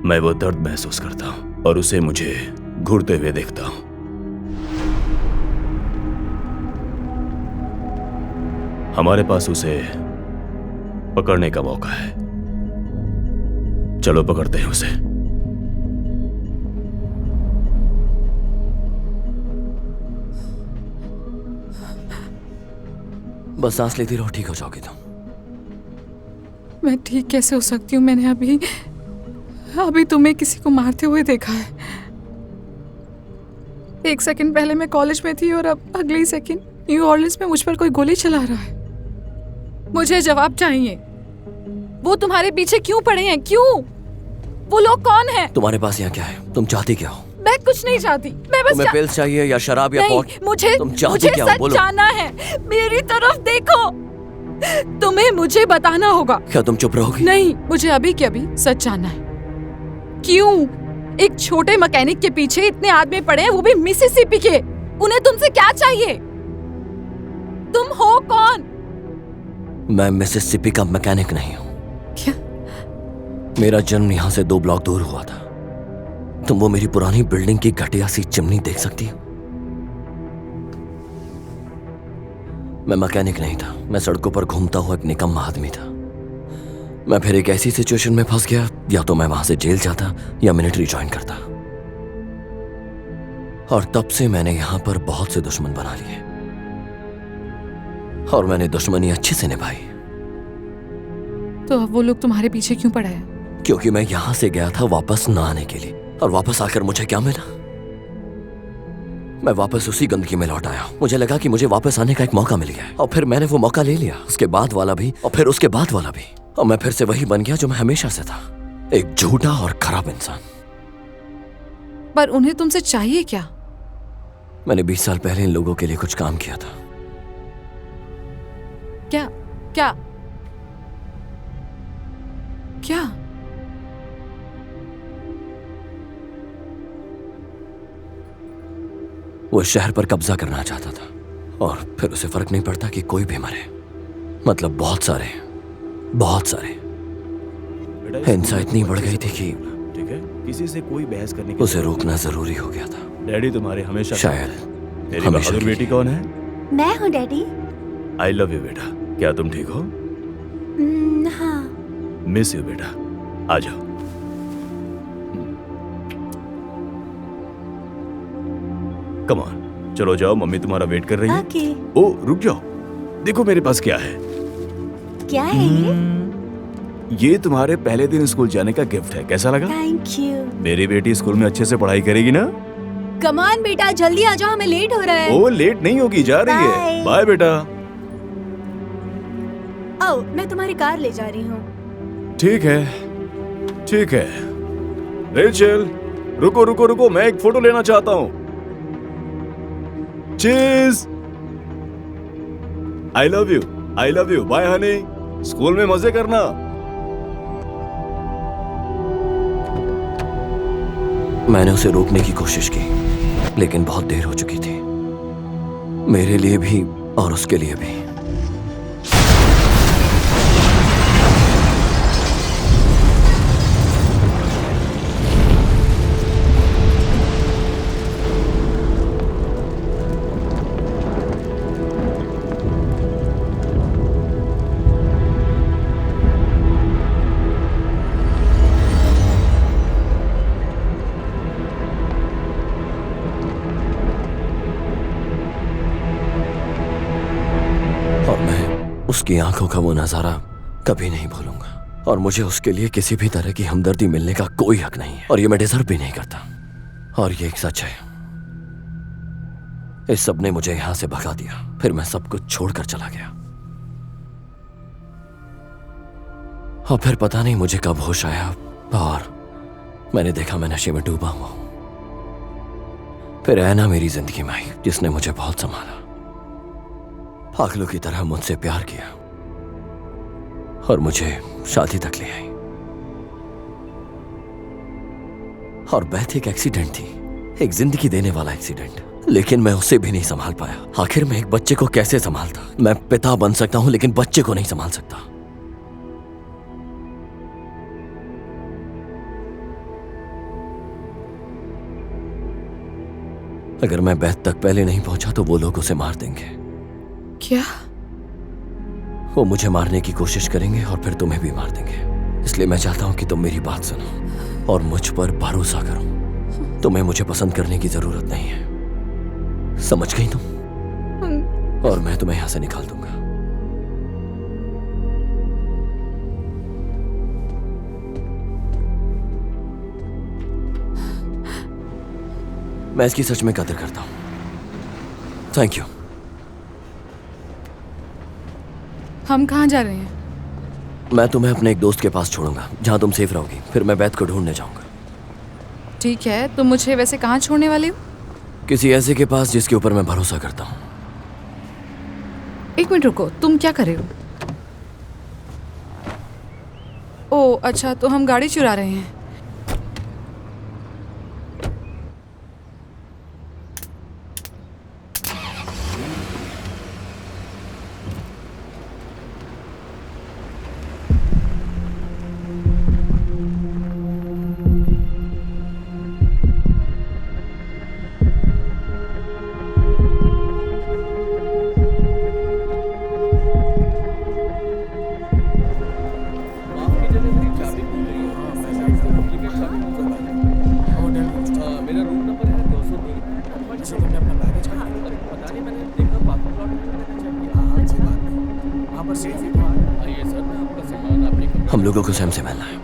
मैं वो दर्द महसूस करता हूं और उसे मुझे घूरते हुए देखता हूं। हमारे पास उसे पकड़ने का मौका है। चलो पकड़ते हैं उसे। बस सांस लेती रहो, ठीक हो जाओगी तुम। मैं ठीक कैसे हो सकती हूँ? मैंने अभी तुम्हें किसी को मारते हुए देखा है। एक सेकंड पहले मैं कॉलेज में थी और अब अगले ही सेकंड न्यू ऑर्लिन्स में मुझ पर कोई गोली चला रहा है। मुझे जवाब चाहिए। वो तुम्हारे पीछे क्यों पड़े हैं? क्यों? वो लोग कौन हैं? तुम्हारे पास यहाँ क्या है? तुम चाहती क्या हो? मैं कुछ नहीं चाहती। मैं बस तुम्हें पिल्स चाहिए या शराब या पॉट? मुझे तुम चाहती मुझे क्या हो? सच बोलो। जानना है। मेरी तरफ देखो। तुम्हें मुझे बताना होगा। क्या तुम चुप रहोगी? नहीं, मुझे अभी के अभी सच जानना है। क्यों एक छोटे मैकेनिक के पीछे इतने आदमी पड़े हैं, वो भी मिसिसिपी के? उन्हें तुमसे क्या चाहिए? तुम हो कौन? मैं मिसिसिपी का मैकेनिक नहीं हूँ। क्या? मेरा जन्म यहाँ से 2 ब्लॉक दूर हुआ था। तुम वो मेरी पुरानी बिल्डिंग की घटिया सी चिमनी देख सकती हो? मैं मैकेनिक नहीं था। मैं सड़कों पर घूमता हुआ एक निकम्मा आदमी था। मैं फिर एक ऐसी सिचुएशन में फंस गया, या तो मैं वहां से जेल जाता या मिलिट्री ज्वाइन करता। और तब से मैंने यहां पर बहुत से दुश्मन बना लिए और मैंने दुश्मनी अच्छे से निभाई। तो अब वो लोग तुम्हारे पीछे क्यों पड़े हैं? क्योंकि मैं यहां से गया था वापस ना आने के लिए, और वापस आकर मुझे क्या मिला? मैं वापस उसी गंदगी में लौट आया। मुझे लगा कि मुझे वापस आने का एक मौका मिल गया है, और फिर मैंने वो मौका ले लिया। उसके बाद वाला भी, और फिर उसके बाद वाला भी, और मैं फिर से वही बन गया जो मैं हमेशा से था, एक झूठा और खराब इंसान। पर उन्हें तुमसे चाहिए क्या? मैंने 20 साल पहले इन लोगों के लिए कुछ काम किया था। क्या क्या क्या? वो शहर पर कब्जा करना चाहता था, और फिर उसे फर्क नहीं पड़ता कि कोई भी मरे। मतलब बहुत सारे हिंसा इतनी बढ़ गई थी कि ठीक है, किसी से कोई बहस करने की उसे रोकना जरूरी हो गया था। डैडी तुम्हारे हमेशा शायद मेरी हमेशा बहादुर की। बेटी कौन है? मैं हूँ डैडी। आई लव यू बेटा। क्या तुम ठीक हो? हाँ। मिस यू बेटा। आ जाओ। कम ऑन, चलो जाओ, मम्मी तुम्हारा वेट कर रही है। ओके। ओ रुक जाओ, देखो मेरे पास क्या है। क्या है ये? ये तुम्हारे पहले दिन स्कूल जाने का गिफ्ट है। कैसा लगा? Thank you. मेरी बेटी स्कूल में अच्छे से पढ़ाई करेगी ना? कमान बेटा, जल्दी आ जाओ, हमें लेट हो रहा है। ओ लेट नहीं होगी, जा रही है। Bye. बाय बेटा। आओ, मैं तुम्हारी कार ले जा रही हूँ। ठीक है, ठीक है। रेचल, रुको रुको रुको, मैं एक फोटो लेना चाहता हूँ। चीज। I love you, I love you. Bye honey, school में मजे करना। मैंने उसे रोकने की कोशिश की, लेकिन बहुत देर हो चुकी थी, मेरे लिए भी और उसके लिए भी। उसकी आंखों का वो नजारा कभी नहीं भूलूंगा, और मुझे उसके लिए किसी भी तरह की हमदर्दी मिलने का कोई हक नहीं है, और ये मैं डिजर्व भी नहीं करता। और ये एक सच है, इस सब ने मुझे यहां से भगा दिया, फिर मैं सब कुछ छोड़कर चला गया। और फिर पता नहीं मुझे कब होश आया, और मैंने देखा मैं नशे में डूबा हुआ हूं। फिर ऐना मेरी जिंदगी में आई, जिसने मुझे बहुत संभाला, पागलों की तरह मुझसे प्यार किया और मुझे शादी तक ले आई। और बैथ एक एक्सीडेंट थी, एक जिंदगी देने वाला एक्सीडेंट, लेकिन मैं उसे भी नहीं संभाल पाया। आखिर मैं एक बच्चे को कैसे संभालता? मैं पिता बन सकता हूं लेकिन बच्चे को नहीं संभाल सकता। अगर मैं बैथ तक पहले नहीं पहुंचा तो वो लोग उसे मार देंगे। क्या? वो मुझे मारने की कोशिश करेंगे और फिर तुम्हें भी मार देंगे। इसलिए मैं चाहता हूं कि तुम मेरी बात सुनो और मुझ पर भरोसा करो। तुम्हें मुझे पसंद करने की जरूरत नहीं है, समझ गई तुम? और मैं तुम्हें यहां से निकाल दूंगा। मैं इसकी सच में कदर करता हूं। Thank you. हम कहाँ जा रहे हैं? मैं तुम्हें अपने एक दोस्त के पास छोड़ूंगा जहां तुम सेफ रहोगी, फिर मैं बैथ को ढूंढने जाऊंगा। ठीक है, तुम मुझे वैसे कहाँ छोड़ने वाले हो? किसी ऐसे के पास जिसके ऊपर मैं भरोसा करता हूं। एक मिनट रुको, तुम क्या कर रहे हो? ओह अच्छा, तो हम गाड़ी चुरा रहे हैं। हम लोगों को सैम से मिलना है।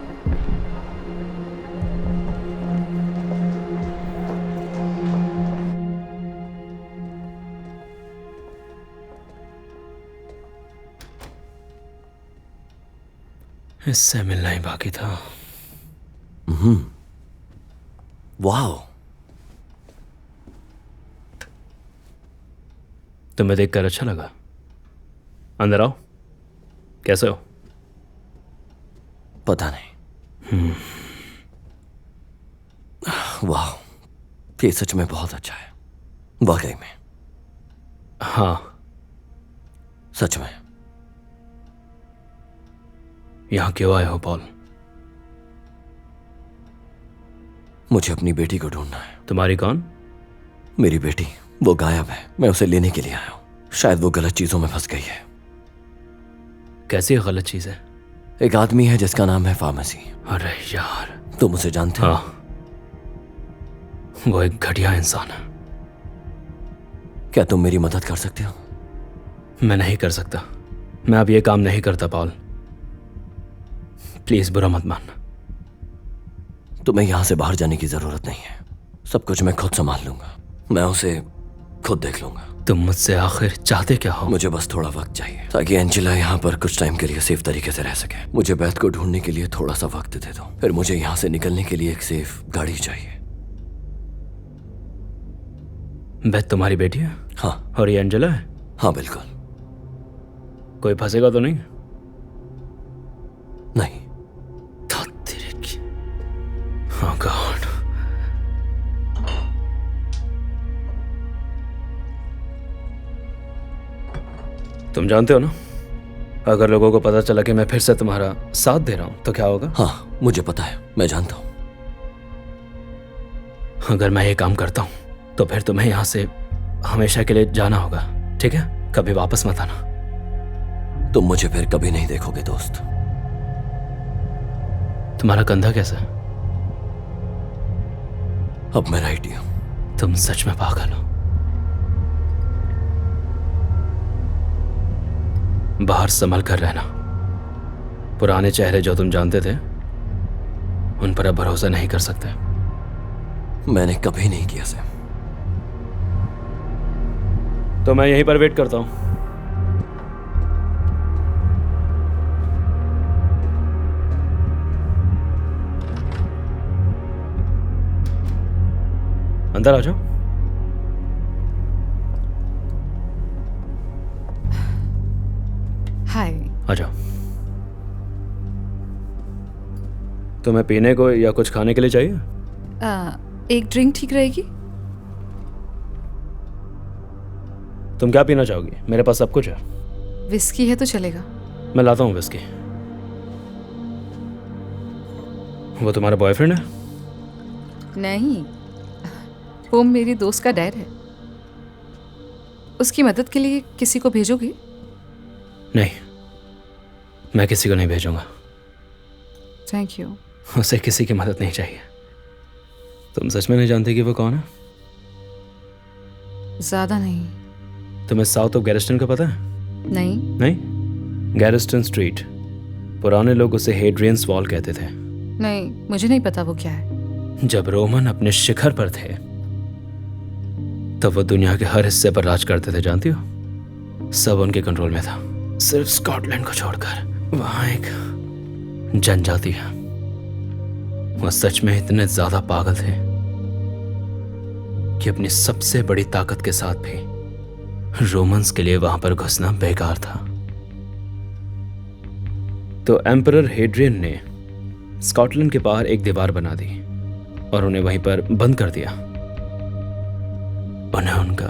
इससे मिलना ही बाकी था। वाह, तुम्हें देखकर अच्छा लगा। अंदर आओ। कैसे हो? पता नहीं। वाह, ये सच में बहुत अच्छा है, वाकई में। हाँ, सच में। यहाँ क्यों आए हो पॉल? मुझे अपनी बेटी को ढूंढना है। तुम्हारी कौन? मेरी बेटी, वो गायब है। मैं उसे लेने के लिए आया हूं। शायद वो गलत चीजों में फंस गई है। कैसी गलत चीज है? एक आदमी है जिसका नाम है फार्मेसी। अरे यार, तुम उसे जानते हो? हाँ, वो एक घटिया इंसान है। क्या तुम मेरी मदद कर सकते हो? मैं नहीं कर सकता। मैं अब ये काम नहीं करता पॉल। प्लीज बुरा मत मानना। तुम्हें यहां से बाहर जाने की जरूरत नहीं है। सब कुछ मैं खुद संभाल लूंगा। मैं उसे खुद देख लूंगा। तुम मुझसे आखिर चाहते क्या हो? मुझे बस थोड़ा वक्त चाहिए ताकि एंजेला यहाँ पर कुछ टाइम के लिए सेफ तरीके से रह सके। मुझे बैथ को ढूंढने के लिए थोड़ा सा वक्त दे दो, फिर मुझे यहाँ से निकलने के लिए एक सेफ गाड़ी चाहिए। बेथ तुम्हारी बेटी है? हाँ। और ये एंजेला है? हाँ बिल्कुल। कोई फंसेगा तो नहीं? नहीं। Oh God. तुम जानते हो ना, अगर लोगों को पता चला कि मैं फिर से तुम्हारा साथ दे रहा हूं तो क्या होगा? हाँ मुझे पता है, मैं जानता हूं। अगर मैं ये काम करता हूं तो फिर तुम्हें यहां से हमेशा के लिए जाना होगा, ठीक है? कभी वापस मत आना। तुम मुझे फिर कभी नहीं देखोगे दोस्त। तुम्हारा कंधा कैसा है? अब मैं राइट हूं। तुम सच में पागल हो। बाहर संभल कर रहना। पुराने चेहरे जो तुम जानते थे उन पर अब भरोसा नहीं कर सकते। मैंने कभी नहीं किया सर। तो मैं यहीं पर वेट करता हूं। अंदर आ जाओ। आ जाओ। तुम्हें पीने को या कुछ खाने के लिए चाहिए? एक ड्रिंक ठीक रहेगी। तुम क्या पीना चाहोगी? मेरे पास सब कुछ है। विस्की है तो चलेगा। मैं लाता हूँ विस्की। वो तुम्हारा बॉयफ्रेंड है? नहीं, वो मेरी दोस्त का डैड है। उसकी मदद के लिए किसी को भेजोगे? नहीं, मैं किसी को नहीं भेजूंगा। Thank you. उसे किसी की मदद नहीं चाहिए। तुम सच में नहीं जानती कि वो कौन है? ज्यादा नहीं। तुम्हें साउथ ऑफ गैरिस्टन का पता है? नहीं। नहीं? गैरिस्टन स्ट्रीट, पुराने लोग उसे हेड्रियंस वॉल कहते थे। नहीं, मुझे नहीं पता वो क्या है। जब रोमन अपने शिखर पर थे तब वो दुनिया के हर हिस्से पर राज करते थे, जानती हो? सब उनके कंट्रोल में था, सिर्फ स्कॉटलैंड को छोड़कर। वहां एक जनजाति है, वो सच में इतने ज्यादा पागल थे कि अपनी सबसे बड़ी ताकत के साथ भी रोमन्स के लिए वहां पर घुसना बेकार था। तो एम्परर हेड्रियन ने स्कॉटलैंड के बाहर एक दीवार बना दी और उन्हें वहीं पर बंद कर दिया। उन्हें उनका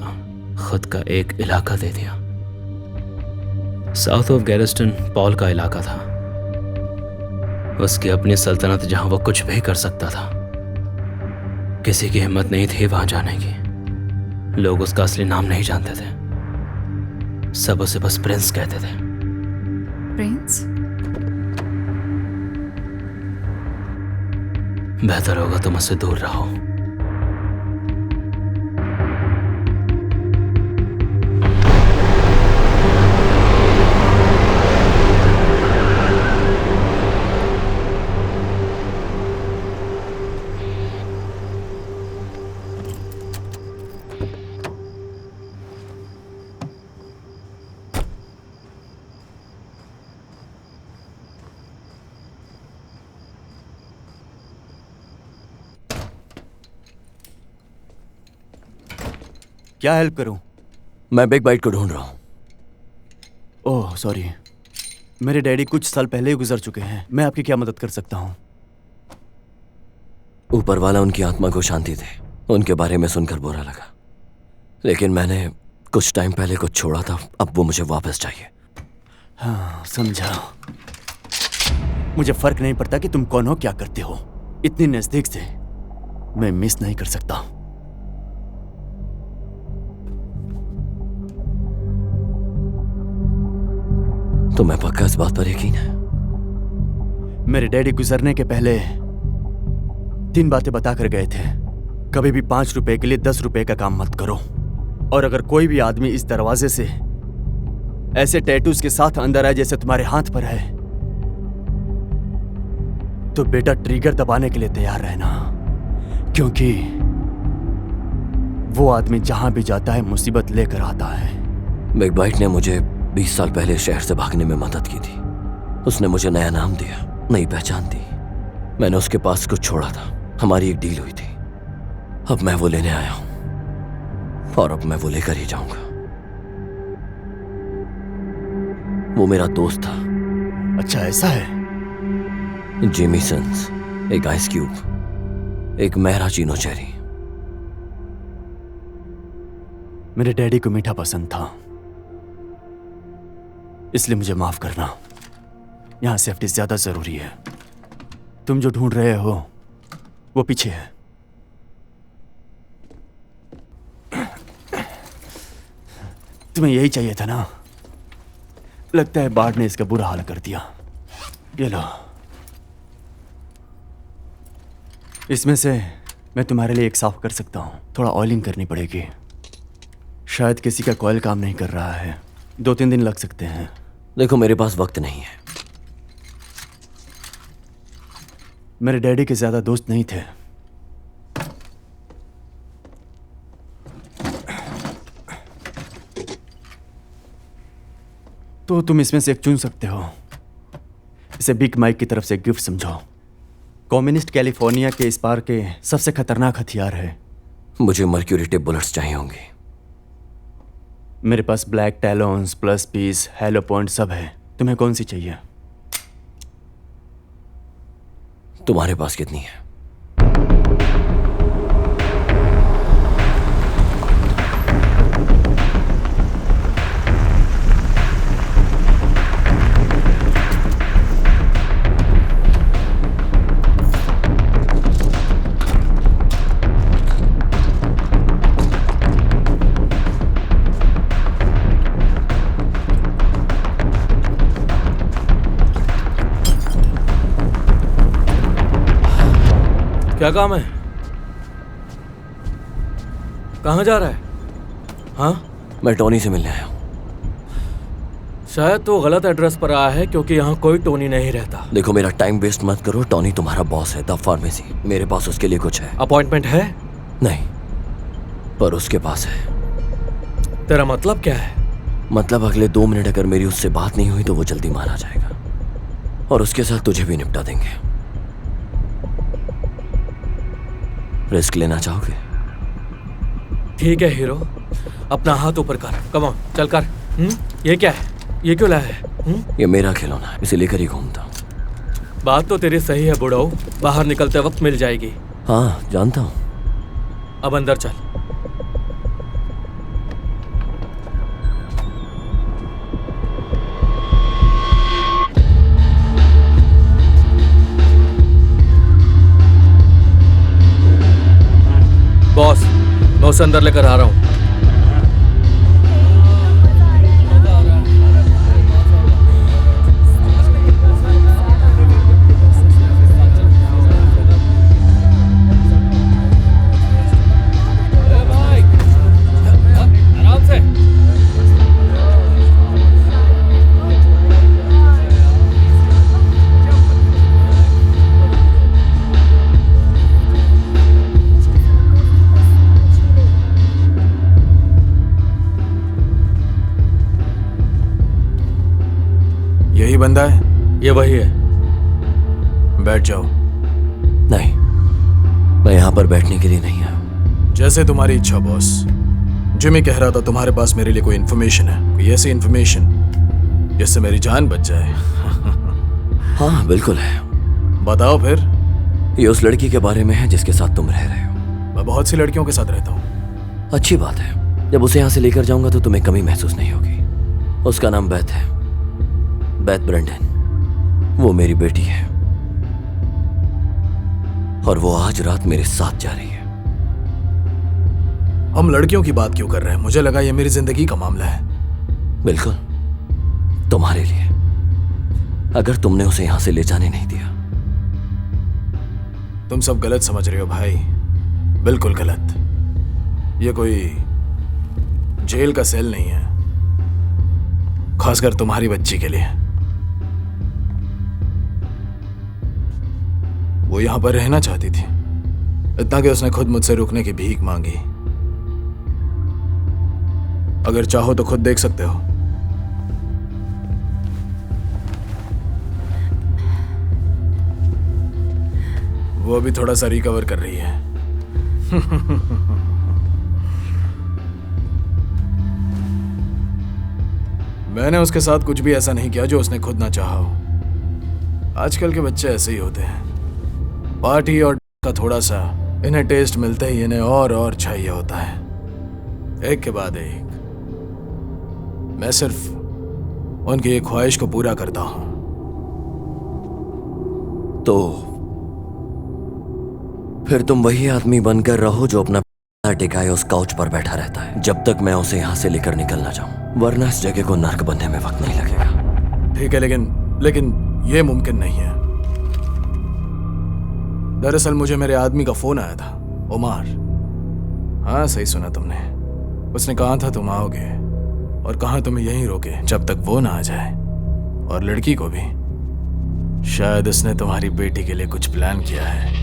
खुद का एक इलाका दे दिया। साउथ ऑफ गैरिस्टन पॉल का इलाका था, उसकी अपनी सल्तनत जहां वो कुछ भी कर सकता था। किसी की हिम्मत नहीं थी वहां जाने की। लोग उसका असली नाम नहीं जानते थे, सब उसे बस प्रिंस कहते थे। प्रिंस? बेहतर होगा तुम उससे दूर रहो। क्या हेल्प करूं? मैं बिग बाइट को ढूंढ रहा हूं। ओह सॉरी, मेरे डैडी कुछ साल पहले ही गुजर चुके हैं। मैं आपकी क्या मदद कर सकता हूं? ऊपर वाला उनकी आत्मा को शांति दे। उनके बारे में सुनकर बुरा लगा, लेकिन मैंने कुछ टाइम पहले कुछ छोड़ा था, अब वो मुझे वापस चाहिए। हाँ समझा। मुझे फर्क नहीं पड़ता कि तुम कौन हो, क्या करते हो। इतनी नजदीक से मैं मिस नहीं कर सकता। तुम्हें पक्का इस बात पर यकीन है? मेरे डैडी गुजरने के पहले 3 बातें बताकर गए थे। कभी भी 5 रुपए के लिए 10 रुपए का काम मत करो, और अगर कोई भी आदमी इस दरवाजे से ऐसे टैटूज के साथ अंदर आए जैसे तुम्हारे हाथ पर है, तो बेटा ट्रिगर दबाने के लिए तैयार रहना, क्योंकि वो आदमी जहां भी जाता है मुसीबत लेकर आता है। बिग बाइट ने मुझे 20 साल पहले शहर से भागने में मदद की थी। उसने मुझे नया नाम दिया, नई पहचान दी। मैंने उसके पास कुछ छोड़ा था, हमारी एक डील हुई थी। अब मैं वो लेने आया हूं, और अब मैं वो लेकर ही जाऊंगा। वो मेरा दोस्त था। अच्छा ऐसा है? जिमी सन्स, एक आइस क्यूब, एक मेहरा चीनो चेरी। मेरे डैडी को मीठा पसंद था, इसलिए मुझे माफ करना। यहां सेफ्टी ज्यादा जरूरी है। तुम जो ढूंढ रहे हो वो पीछे है। तुम्हें यही चाहिए था ना? लगता है बाढ़ ने इसका बुरा हाल कर दिया। ये लो, इसमें से मैं तुम्हारे लिए एक साफ कर सकता हूं। थोड़ा ऑयलिंग करनी पड़ेगी। शायद किसी का कॉइल काम नहीं कर रहा है, 2-3 दिन लग सकते हैं। देखो मेरे पास वक्त नहीं है। मेरे डैडी के ज्यादा दोस्त नहीं थे। तो तुम इसमें से एक चुन सकते हो। इसे बिग माइक की तरफ से गिफ्ट समझो। कम्युनिस्ट कैलिफोर्निया के इस पार के सबसे खतरनाक हथियार है। मुझे मर्क्यूरी टिप बुलेट्स चाहिए होंगी। मेरे पास black talons, plus piece, hollow point सब है। तुम्हें कौन सी चाहिए? तुम्हारे पास कितनी है? क्या काम है? कहाँ जा रहा है? हाँ, मैं टोनी से मिलने आया हूँ। शायद तो गलत एड्रेस पर आया है क्योंकि यहाँ कोई टोनी नहीं रहता। देखो, मेरा टाइम वेस्ट मत करो। टोनी तुम्हारा बॉस है, द फार्मेसी। मेरे पास उसके लिए कुछ है। अपॉइंटमेंट है? नहीं, पर उसके पास है। तेरा मतलब क्या है? मतलब अगले 2 मिनट अगर मेरी उससे बात नहीं हुई तो वो जल्दी मारा जाएगा और उसके साथ तुझे भी निपटा देंगे। रिस्क लेना चाहोगे? ठीक है हीरो, अपना हाथ ऊपर कर। कम ऑन, चल कर। ये क्या है? ये क्यों लाया है? ये मेरा खिलौना है, इसे लेकर ही घूमता हूँ। बात तो तेरी सही है बुढ़ाऊ, बाहर निकलते वक्त मिल जाएगी। हाँ, जानता हूँ। अब अंदर चल। बॉस, मैं उसे अंदर लेकर आ रहा हूँ। आराम से। यही बंदा है? ये वही है। बैठ जाओ। नहीं, मैं यहाँ पर बैठने के लिए नहीं आया। जैसे तुम्हारी इच्छा बॉस। जिमी कह रहा था तुम्हारे पास मेरे लिए कोई इन्फॉर्मेशन है, कोई ऐसी इन्फॉर्मेशन जिससे मेरी जान बच जाए। हाँ, बिल्कुल है। बताओ फिर। ये उस लड़की के बारे में है जिसके साथ तुम रह रहे हो। मैं बहुत सी लड़कियों के साथ रहता हूँ। अच्छी बात है। जब उसे यहाँ से लेकर जाऊंगा तो तुम्हें कमी महसूस नहीं होगी। उसका नाम बेथ है, बेथ ब्रेंडन। वो मेरी बेटी है और वो आज रात मेरे साथ जा रही है। हम लड़कियों की बात क्यों कर रहे हैं? मुझे लगा ये मेरी जिंदगी का मामला है। बिल्कुल, तुम्हारे लिए। अगर तुमने उसे यहां से ले जाने नहीं दिया। तुम सब गलत समझ रहे हो भाई, बिल्कुल गलत। ये कोई जेल का सेल नहीं है, खासकर तुम्हारी बच्ची के लिए। वो यहां पर रहना चाहती थी, इतना कि उसने खुद मुझसे रुकने की भीख मांगी। अगर चाहो तो खुद देख सकते हो। वो अभी थोड़ा सा रिकवर कर रही है। मैंने उसके साथ कुछ भी ऐसा नहीं किया जो उसने खुद ना चाहा हो। आजकल के बच्चे ऐसे ही होते हैं। पार्टी और का थोड़ा सा इन्हें टेस्ट मिलते ही इन्हें और चाहिए होता है, एक के बाद एक। मैं सिर्फ उनकी एक ख्वाहिश को पूरा करता हूं। तो फिर तुम वही आदमी बनकर रहो जो अपना टिकाए उस काउच पर बैठा रहता है जब तक मैं उसे यहां से लेकर निकल ना जाऊं, वरना इस जगह को नर्क बनने में वक्त नहीं लगेगा। ठीक है, लेकिन ये मुमकिन नहीं है। दरअसल मुझे मेरे आदमी का फोन आया था, उमर। हाँ, सही सुना तुमने। उसने कहा था तुम आओगे और कहा तुम्हें यहीं रोके जब तक वो ना आ जाए। और लड़की को भी। शायद उसने तुम्हारी बेटी के लिए कुछ प्लान किया है।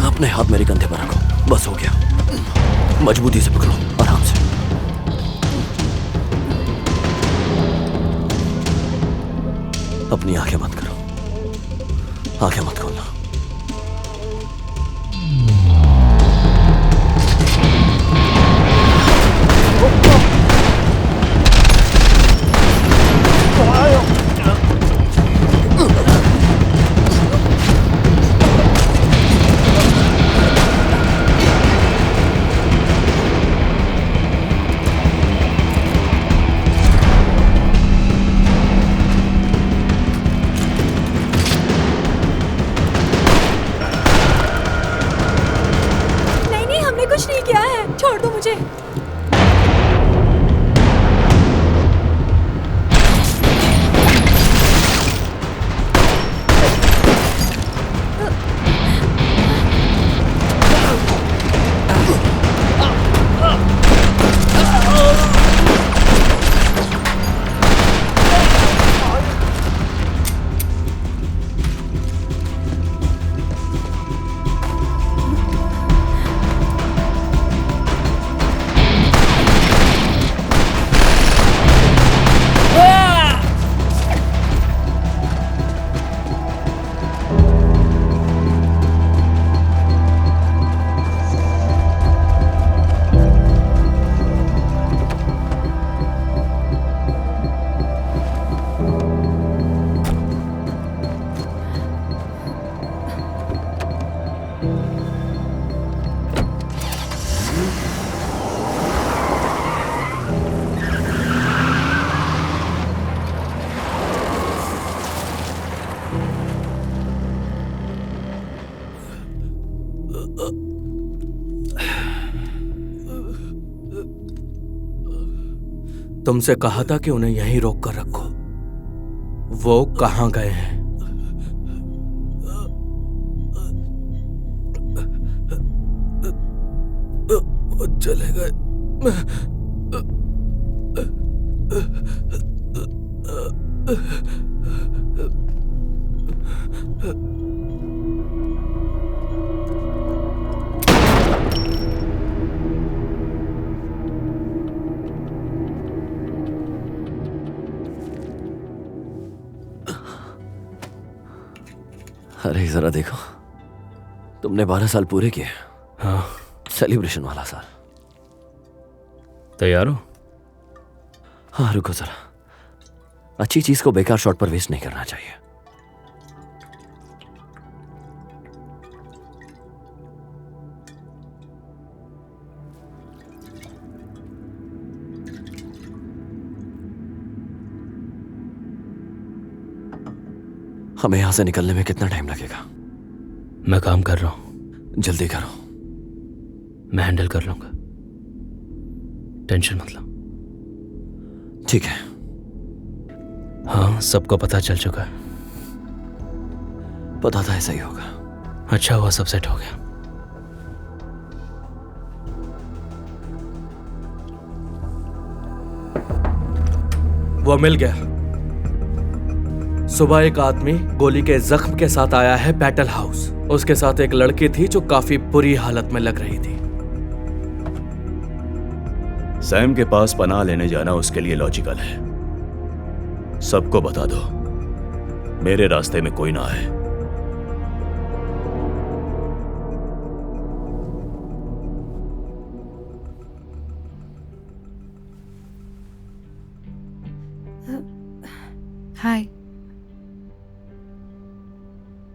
अपने हाथ मेरे अपनी आंखें मत करो, आंखें मत खोलना। कुछ नहीं किया है, छोड़ दो मुझे। तुमसे कहा था कि उन्हें यहीं रोक कर रखो। वो कहाँ गए हैं? वो चले गए। अरे जरा देखो, तुमने 12 साल पूरे किए। हाँ, सेलिब्रेशन वाला साल। तैयार हो? हाँ रुको जरा, अच्छी चीज को बेकार शॉट पर वेस्ट नहीं करना चाहिए। हमें यहां से निकलने में कितना टाइम लगेगा? मैं काम कर रहा हूं। जल्दी करो। मैं हैंडल कर लूंगा, टेंशन मत लो। ठीक है। हाँ, सबको पता चल चुका है। पता था ऐसा ही होगा। अच्छा हुआ सब सेट हो गया। वो मिल गया। सुबह एक आदमी गोली के जख्म के साथ आया है बैटल हाउस। उसके साथ एक लड़की थी जो काफी बुरी हालत में लग रही थी। सैम के पास पनाह लेने जाना उसके लिए लॉजिकल है। सबको बता दो मेरे रास्ते में कोई ना आए। हाय,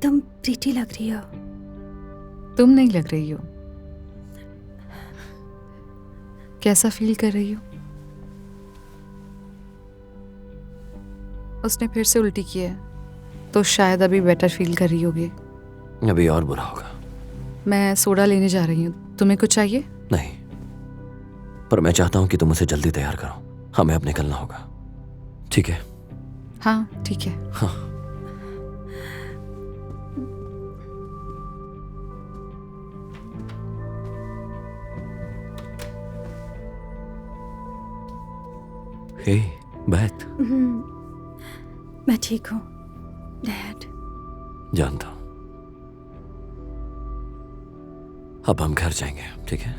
तुम प्रीटी लग रही हो। तुम नहीं लग रही हो। कैसा फील कर रही हो? उसने फिर से उल्टी की है, तो शायद अभी बेटर फील कर रही होगी। अभी और बुरा होगा। मैं सोडा लेने जा रही हूँ, तुम्हें कुछ चाहिए? नहीं, पर मैं चाहता हूँ कि तुम उसे जल्दी तैयार करो। हमें अब निकलना होगा। ठीक है? हाँ ठीक है। हाँ। हे बैथ। मैं ठीक हूँ डैड। जानता हूं। अब हम घर जाएंगे, ठीक है?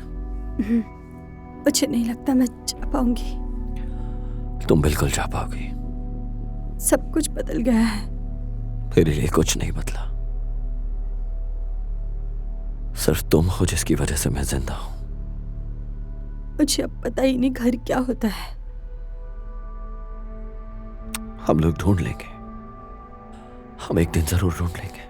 मुझे नहीं लगता मैं जा पाऊंगी। तुम बिल्कुल जा पाओगी। सब कुछ बदल गया है। मेरे लिए कुछ नहीं बदला, सिर्फ तुम हो जिसकी वजह से मैं जिंदा हूं। मुझे अब पता ही नहीं घर क्या होता है। हम लोग ढूंढ लेंगे, हम एक दिन जरूर ढूंढ लेंगे।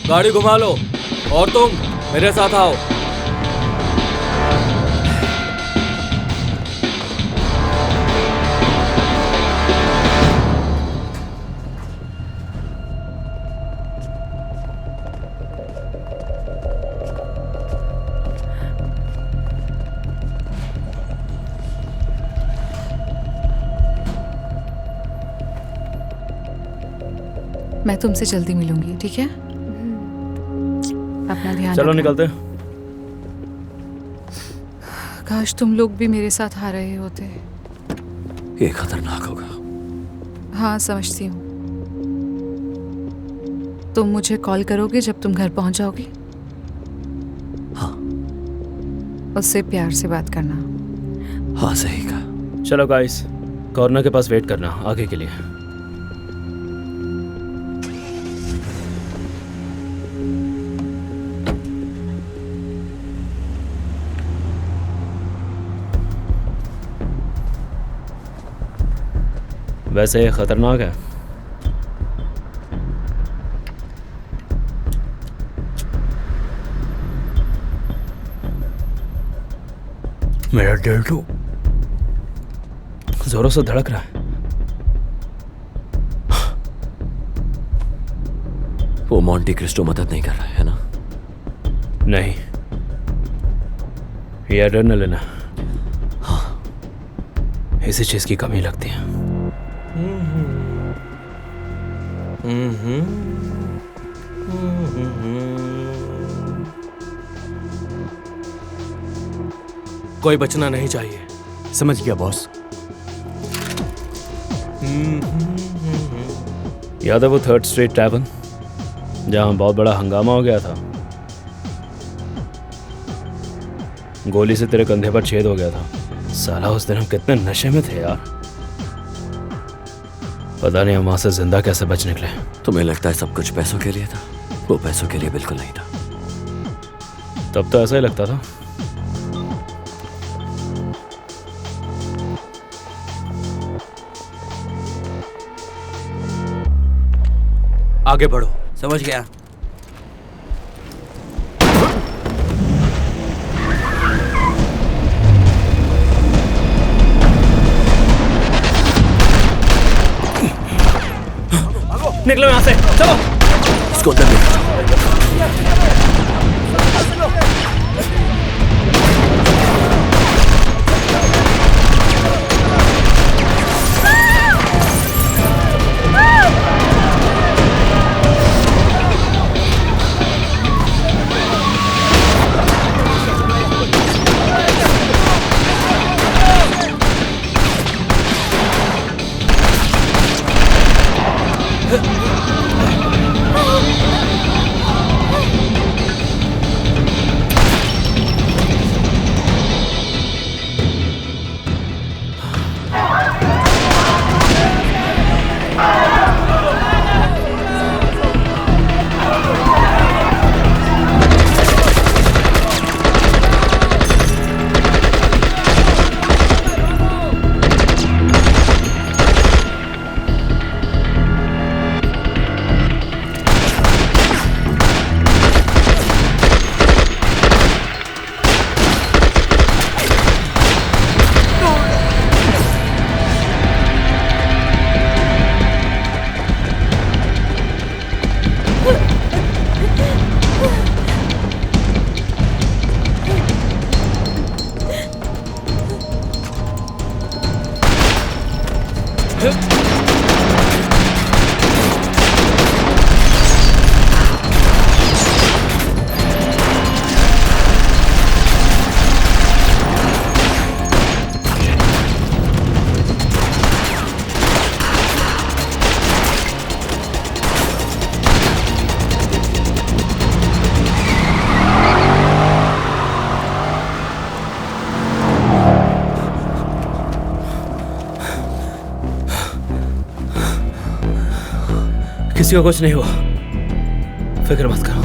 गाड़ी घुमा लो और तुम मेरे साथ आओ। मैं तुमसे जल्दी मिलूंगी, ठीक है? अपना ध्यान चलो रखना। निकलते। काश तुम लोग भी मेरे साथ आ रहे होते। ये खतरनाक होगा। हाँ, समझती हूँ। तुम मुझे कॉल करोगे जब तुम घर पहुंच जाओगे? हाँ। उससे प्यार से बात करना। हाँ, सही कहा। चलो गाइस, कॉर्नर के पास वेट करना आगे के लिए। वैसे ये खतरनाक है। मेरा दिल तो जोरों से धड़क रहा है। वो मॉन्टी क्रिस्टो मदद नहीं कर रहा है ना? नहीं, ये एड्रेनलिन है। हाँ। इसी चीज की कमी लगती है। कोई बचना नहीं चाहिए। समझ गया बॉस। याद है वो 3rd स्ट्रीट टैवर्न जहां बहुत बड़ा हंगामा हो गया था? गोली से तेरे कंधे पर छेद हो गया था। साला उस दिन हम कितने नशे में थे यार। पता नहीं हम वहां से जिंदा कैसे बच निकले। तुम्हें लगता है सब कुछ पैसों के लिए था? वो पैसों के लिए बिल्कुल नहीं था। तब तो ऐसा ही लगता था। आगे बढ़ो। समझ गया। निकलो यहाँ से, चलो। इसको अंदर लेकर जाओ। किसी को कुछ नहीं हुआ, फिक्र मत करो।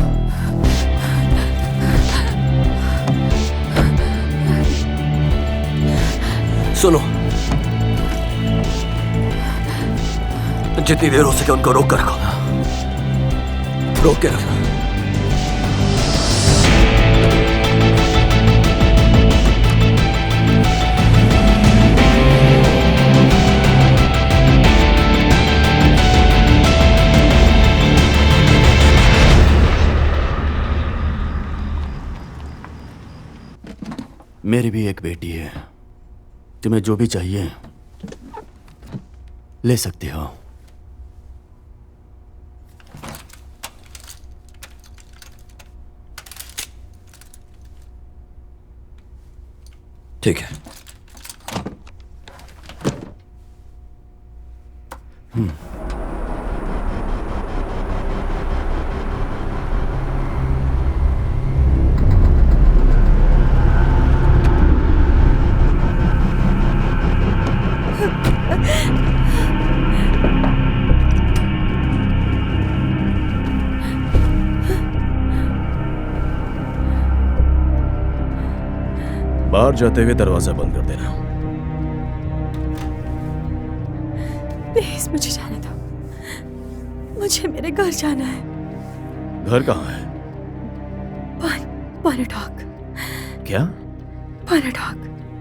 सुनो, जितनी देर हो सके उनको रोक कर रखो, रोक के रखना। मेरी भी एक बेटी है, तुम्हें जो भी चाहिए ले सकते हो। ठीक है। बाहर जाते हुए दरवाजा बंद कर देना। प्लीज मुझे जाने दो, मुझे मेरे घर जाना है। घर कहाँ है? पानाटॉक। क्या? पानाटॉक।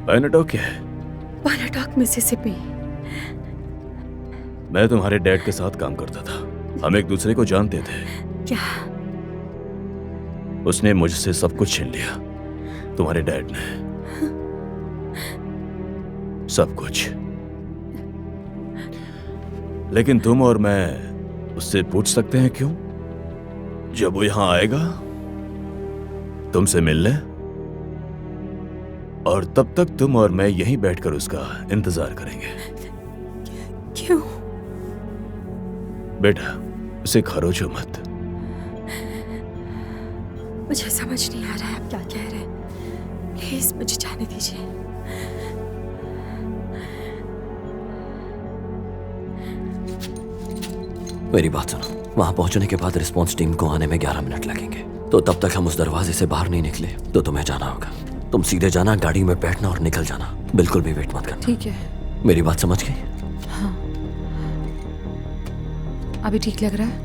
पैनाटॉक क्या है? पानाटॉक मिसिसिपी। मैं तुम्हारे डैड के साथ काम करता था, हम एक दूसरे को जानते थे। क्या? उसने मुझसे सब कुछ छीन लिया, तुम्हारे डैड ने, सब कुछ। लेकिन तुम और मैं उससे पूछ सकते हैं क्यों? जब वो यहां आएगा तुमसे मिलने, और तब तक तुम और मैं यहीं बैठकर उसका इंतजार करेंगे। क्यों? बेटा, उसे खरोचो मत। मुझे समझ नहीं आ रहा है आप क्या कह रहे हैं। प्लीज मुझे जाने दीजिए। मेरी बात सुनो, वहां पहुंचने के बाद रिस्पांस टीम को आने में 11 मिनट लगेंगे, तो तब तक हम उस दरवाजे से बाहर नहीं निकले तो तुम्हें जाना होगा। तुम सीधे जाना, गाड़ी में बैठना और निकल जाना, बिल्कुल भी वेट मत करना। ठीक है। मेरी बात समझ गई? हाँ, अभी ठीक लग रहा है?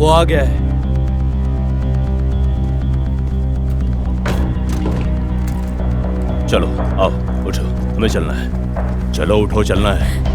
वो आ गया है। चलो आओ, उठो, हमें चलना है। चलो उठो, चलना है।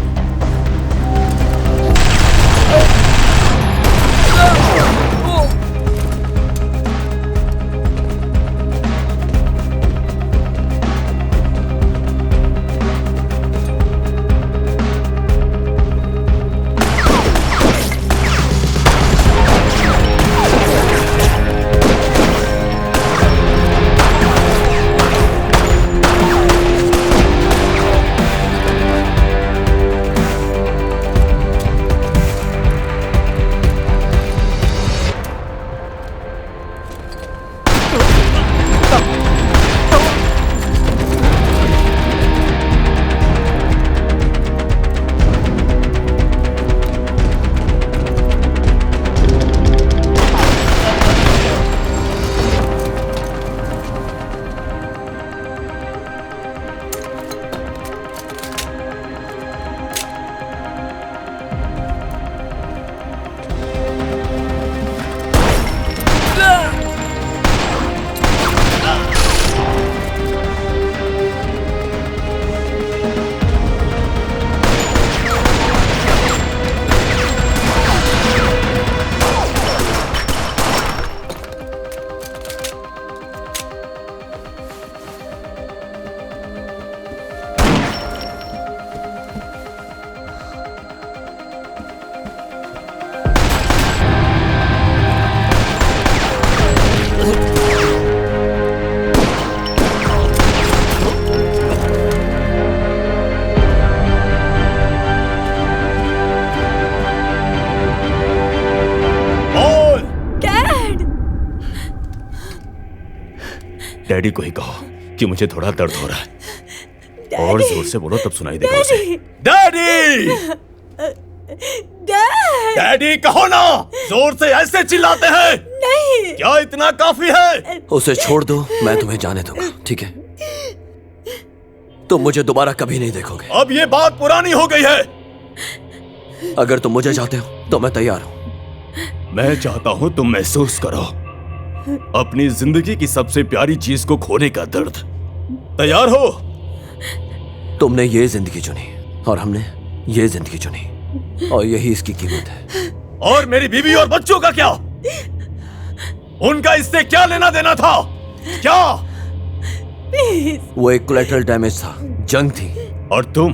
डैडी को ही कहो कि मुझे थोड़ा दर्द हो रहा है। और जोर से बोलो तब सुनाई देगा उसे। डैडी! डैडी कहो ना! जोर से ऐसे चिल्लाते हैं। नहीं। क्या इतना काफी है? उसे छोड़ दो, मैं तुम्हें जाने दूंगा, ठीक है? तुम मुझे दोबारा कभी नहीं देखोगे। अब ये बात पुरानी हो गई है। अगर तुम मुझे चाहते हो तो मैं तैयार हूं। मैं चाहता हूं तुम महसूस करो अपनी जिंदगी की सबसे प्यारी चीज को खोने का दर्द। तैयार हो? तुमने ये जिंदगी चुनी और हमने ये जिंदगी चुनी, और यही इसकी कीमत है। और मेरी बीवी और बच्चों का क्या? उनका इससे क्या लेना देना था? क्या? वो एक कोलैटरल डैमेज था, जंग थी। और तुम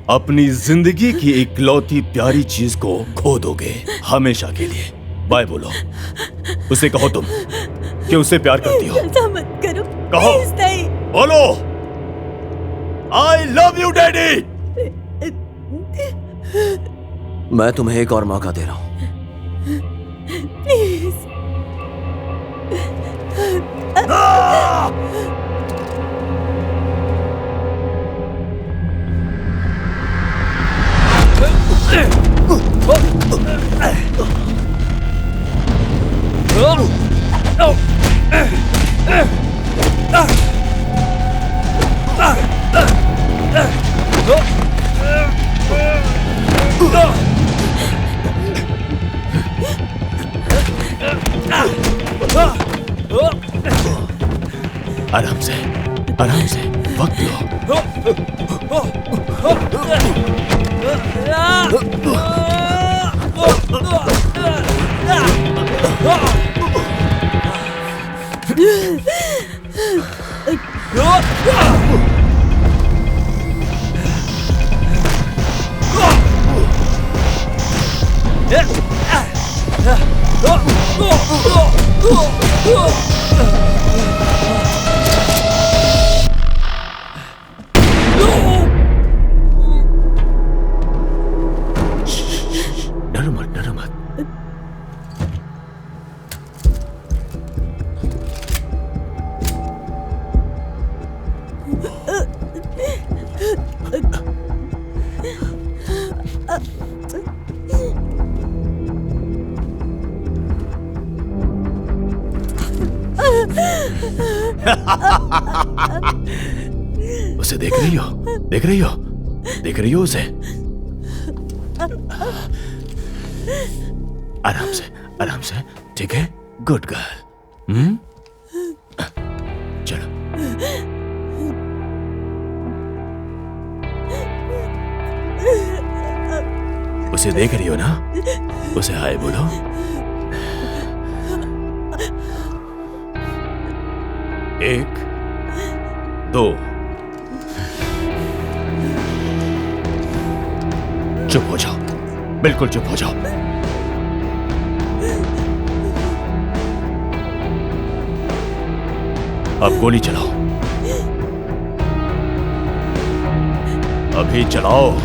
अपनी जिंदगी की इकलौती प्यारी चीज को खो दोगे हमेशा के लिए। बाय बोलो। उसे कहो तुम कि उसे प्यार करती हो। ऐसा मत करो। कहो। प्लीज नहीं। बोलो, आई लव यू डैडी। मैं तुम्हें एक और मौका दे रहा हूं। प्लीज। आराम से, आराम से, वक्त लो। डरो मत, डरो मत। उसे देख रही हो? देख रही हो? देख रही हो उसे? आराम से, ठीक है? Good girl. चलो। उसे देख रही हो ना? उसे हाय बोलो। एक, दो। चुप हो जाओ, बिल्कुल चुप हो जाओ। अब गोली चलाओ, अभी चलाओ।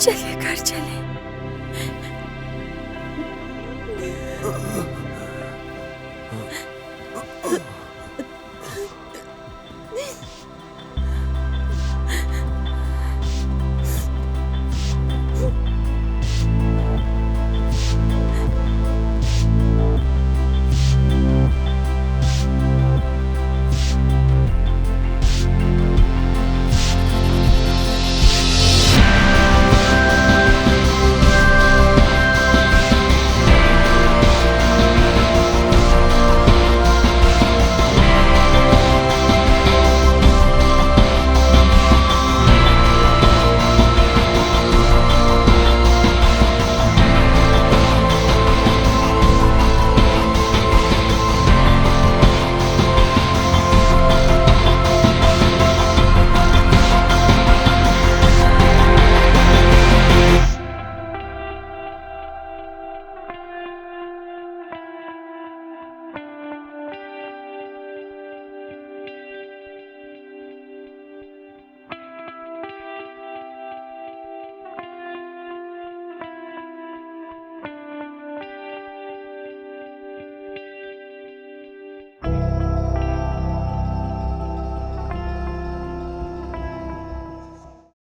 चलिए घर चले।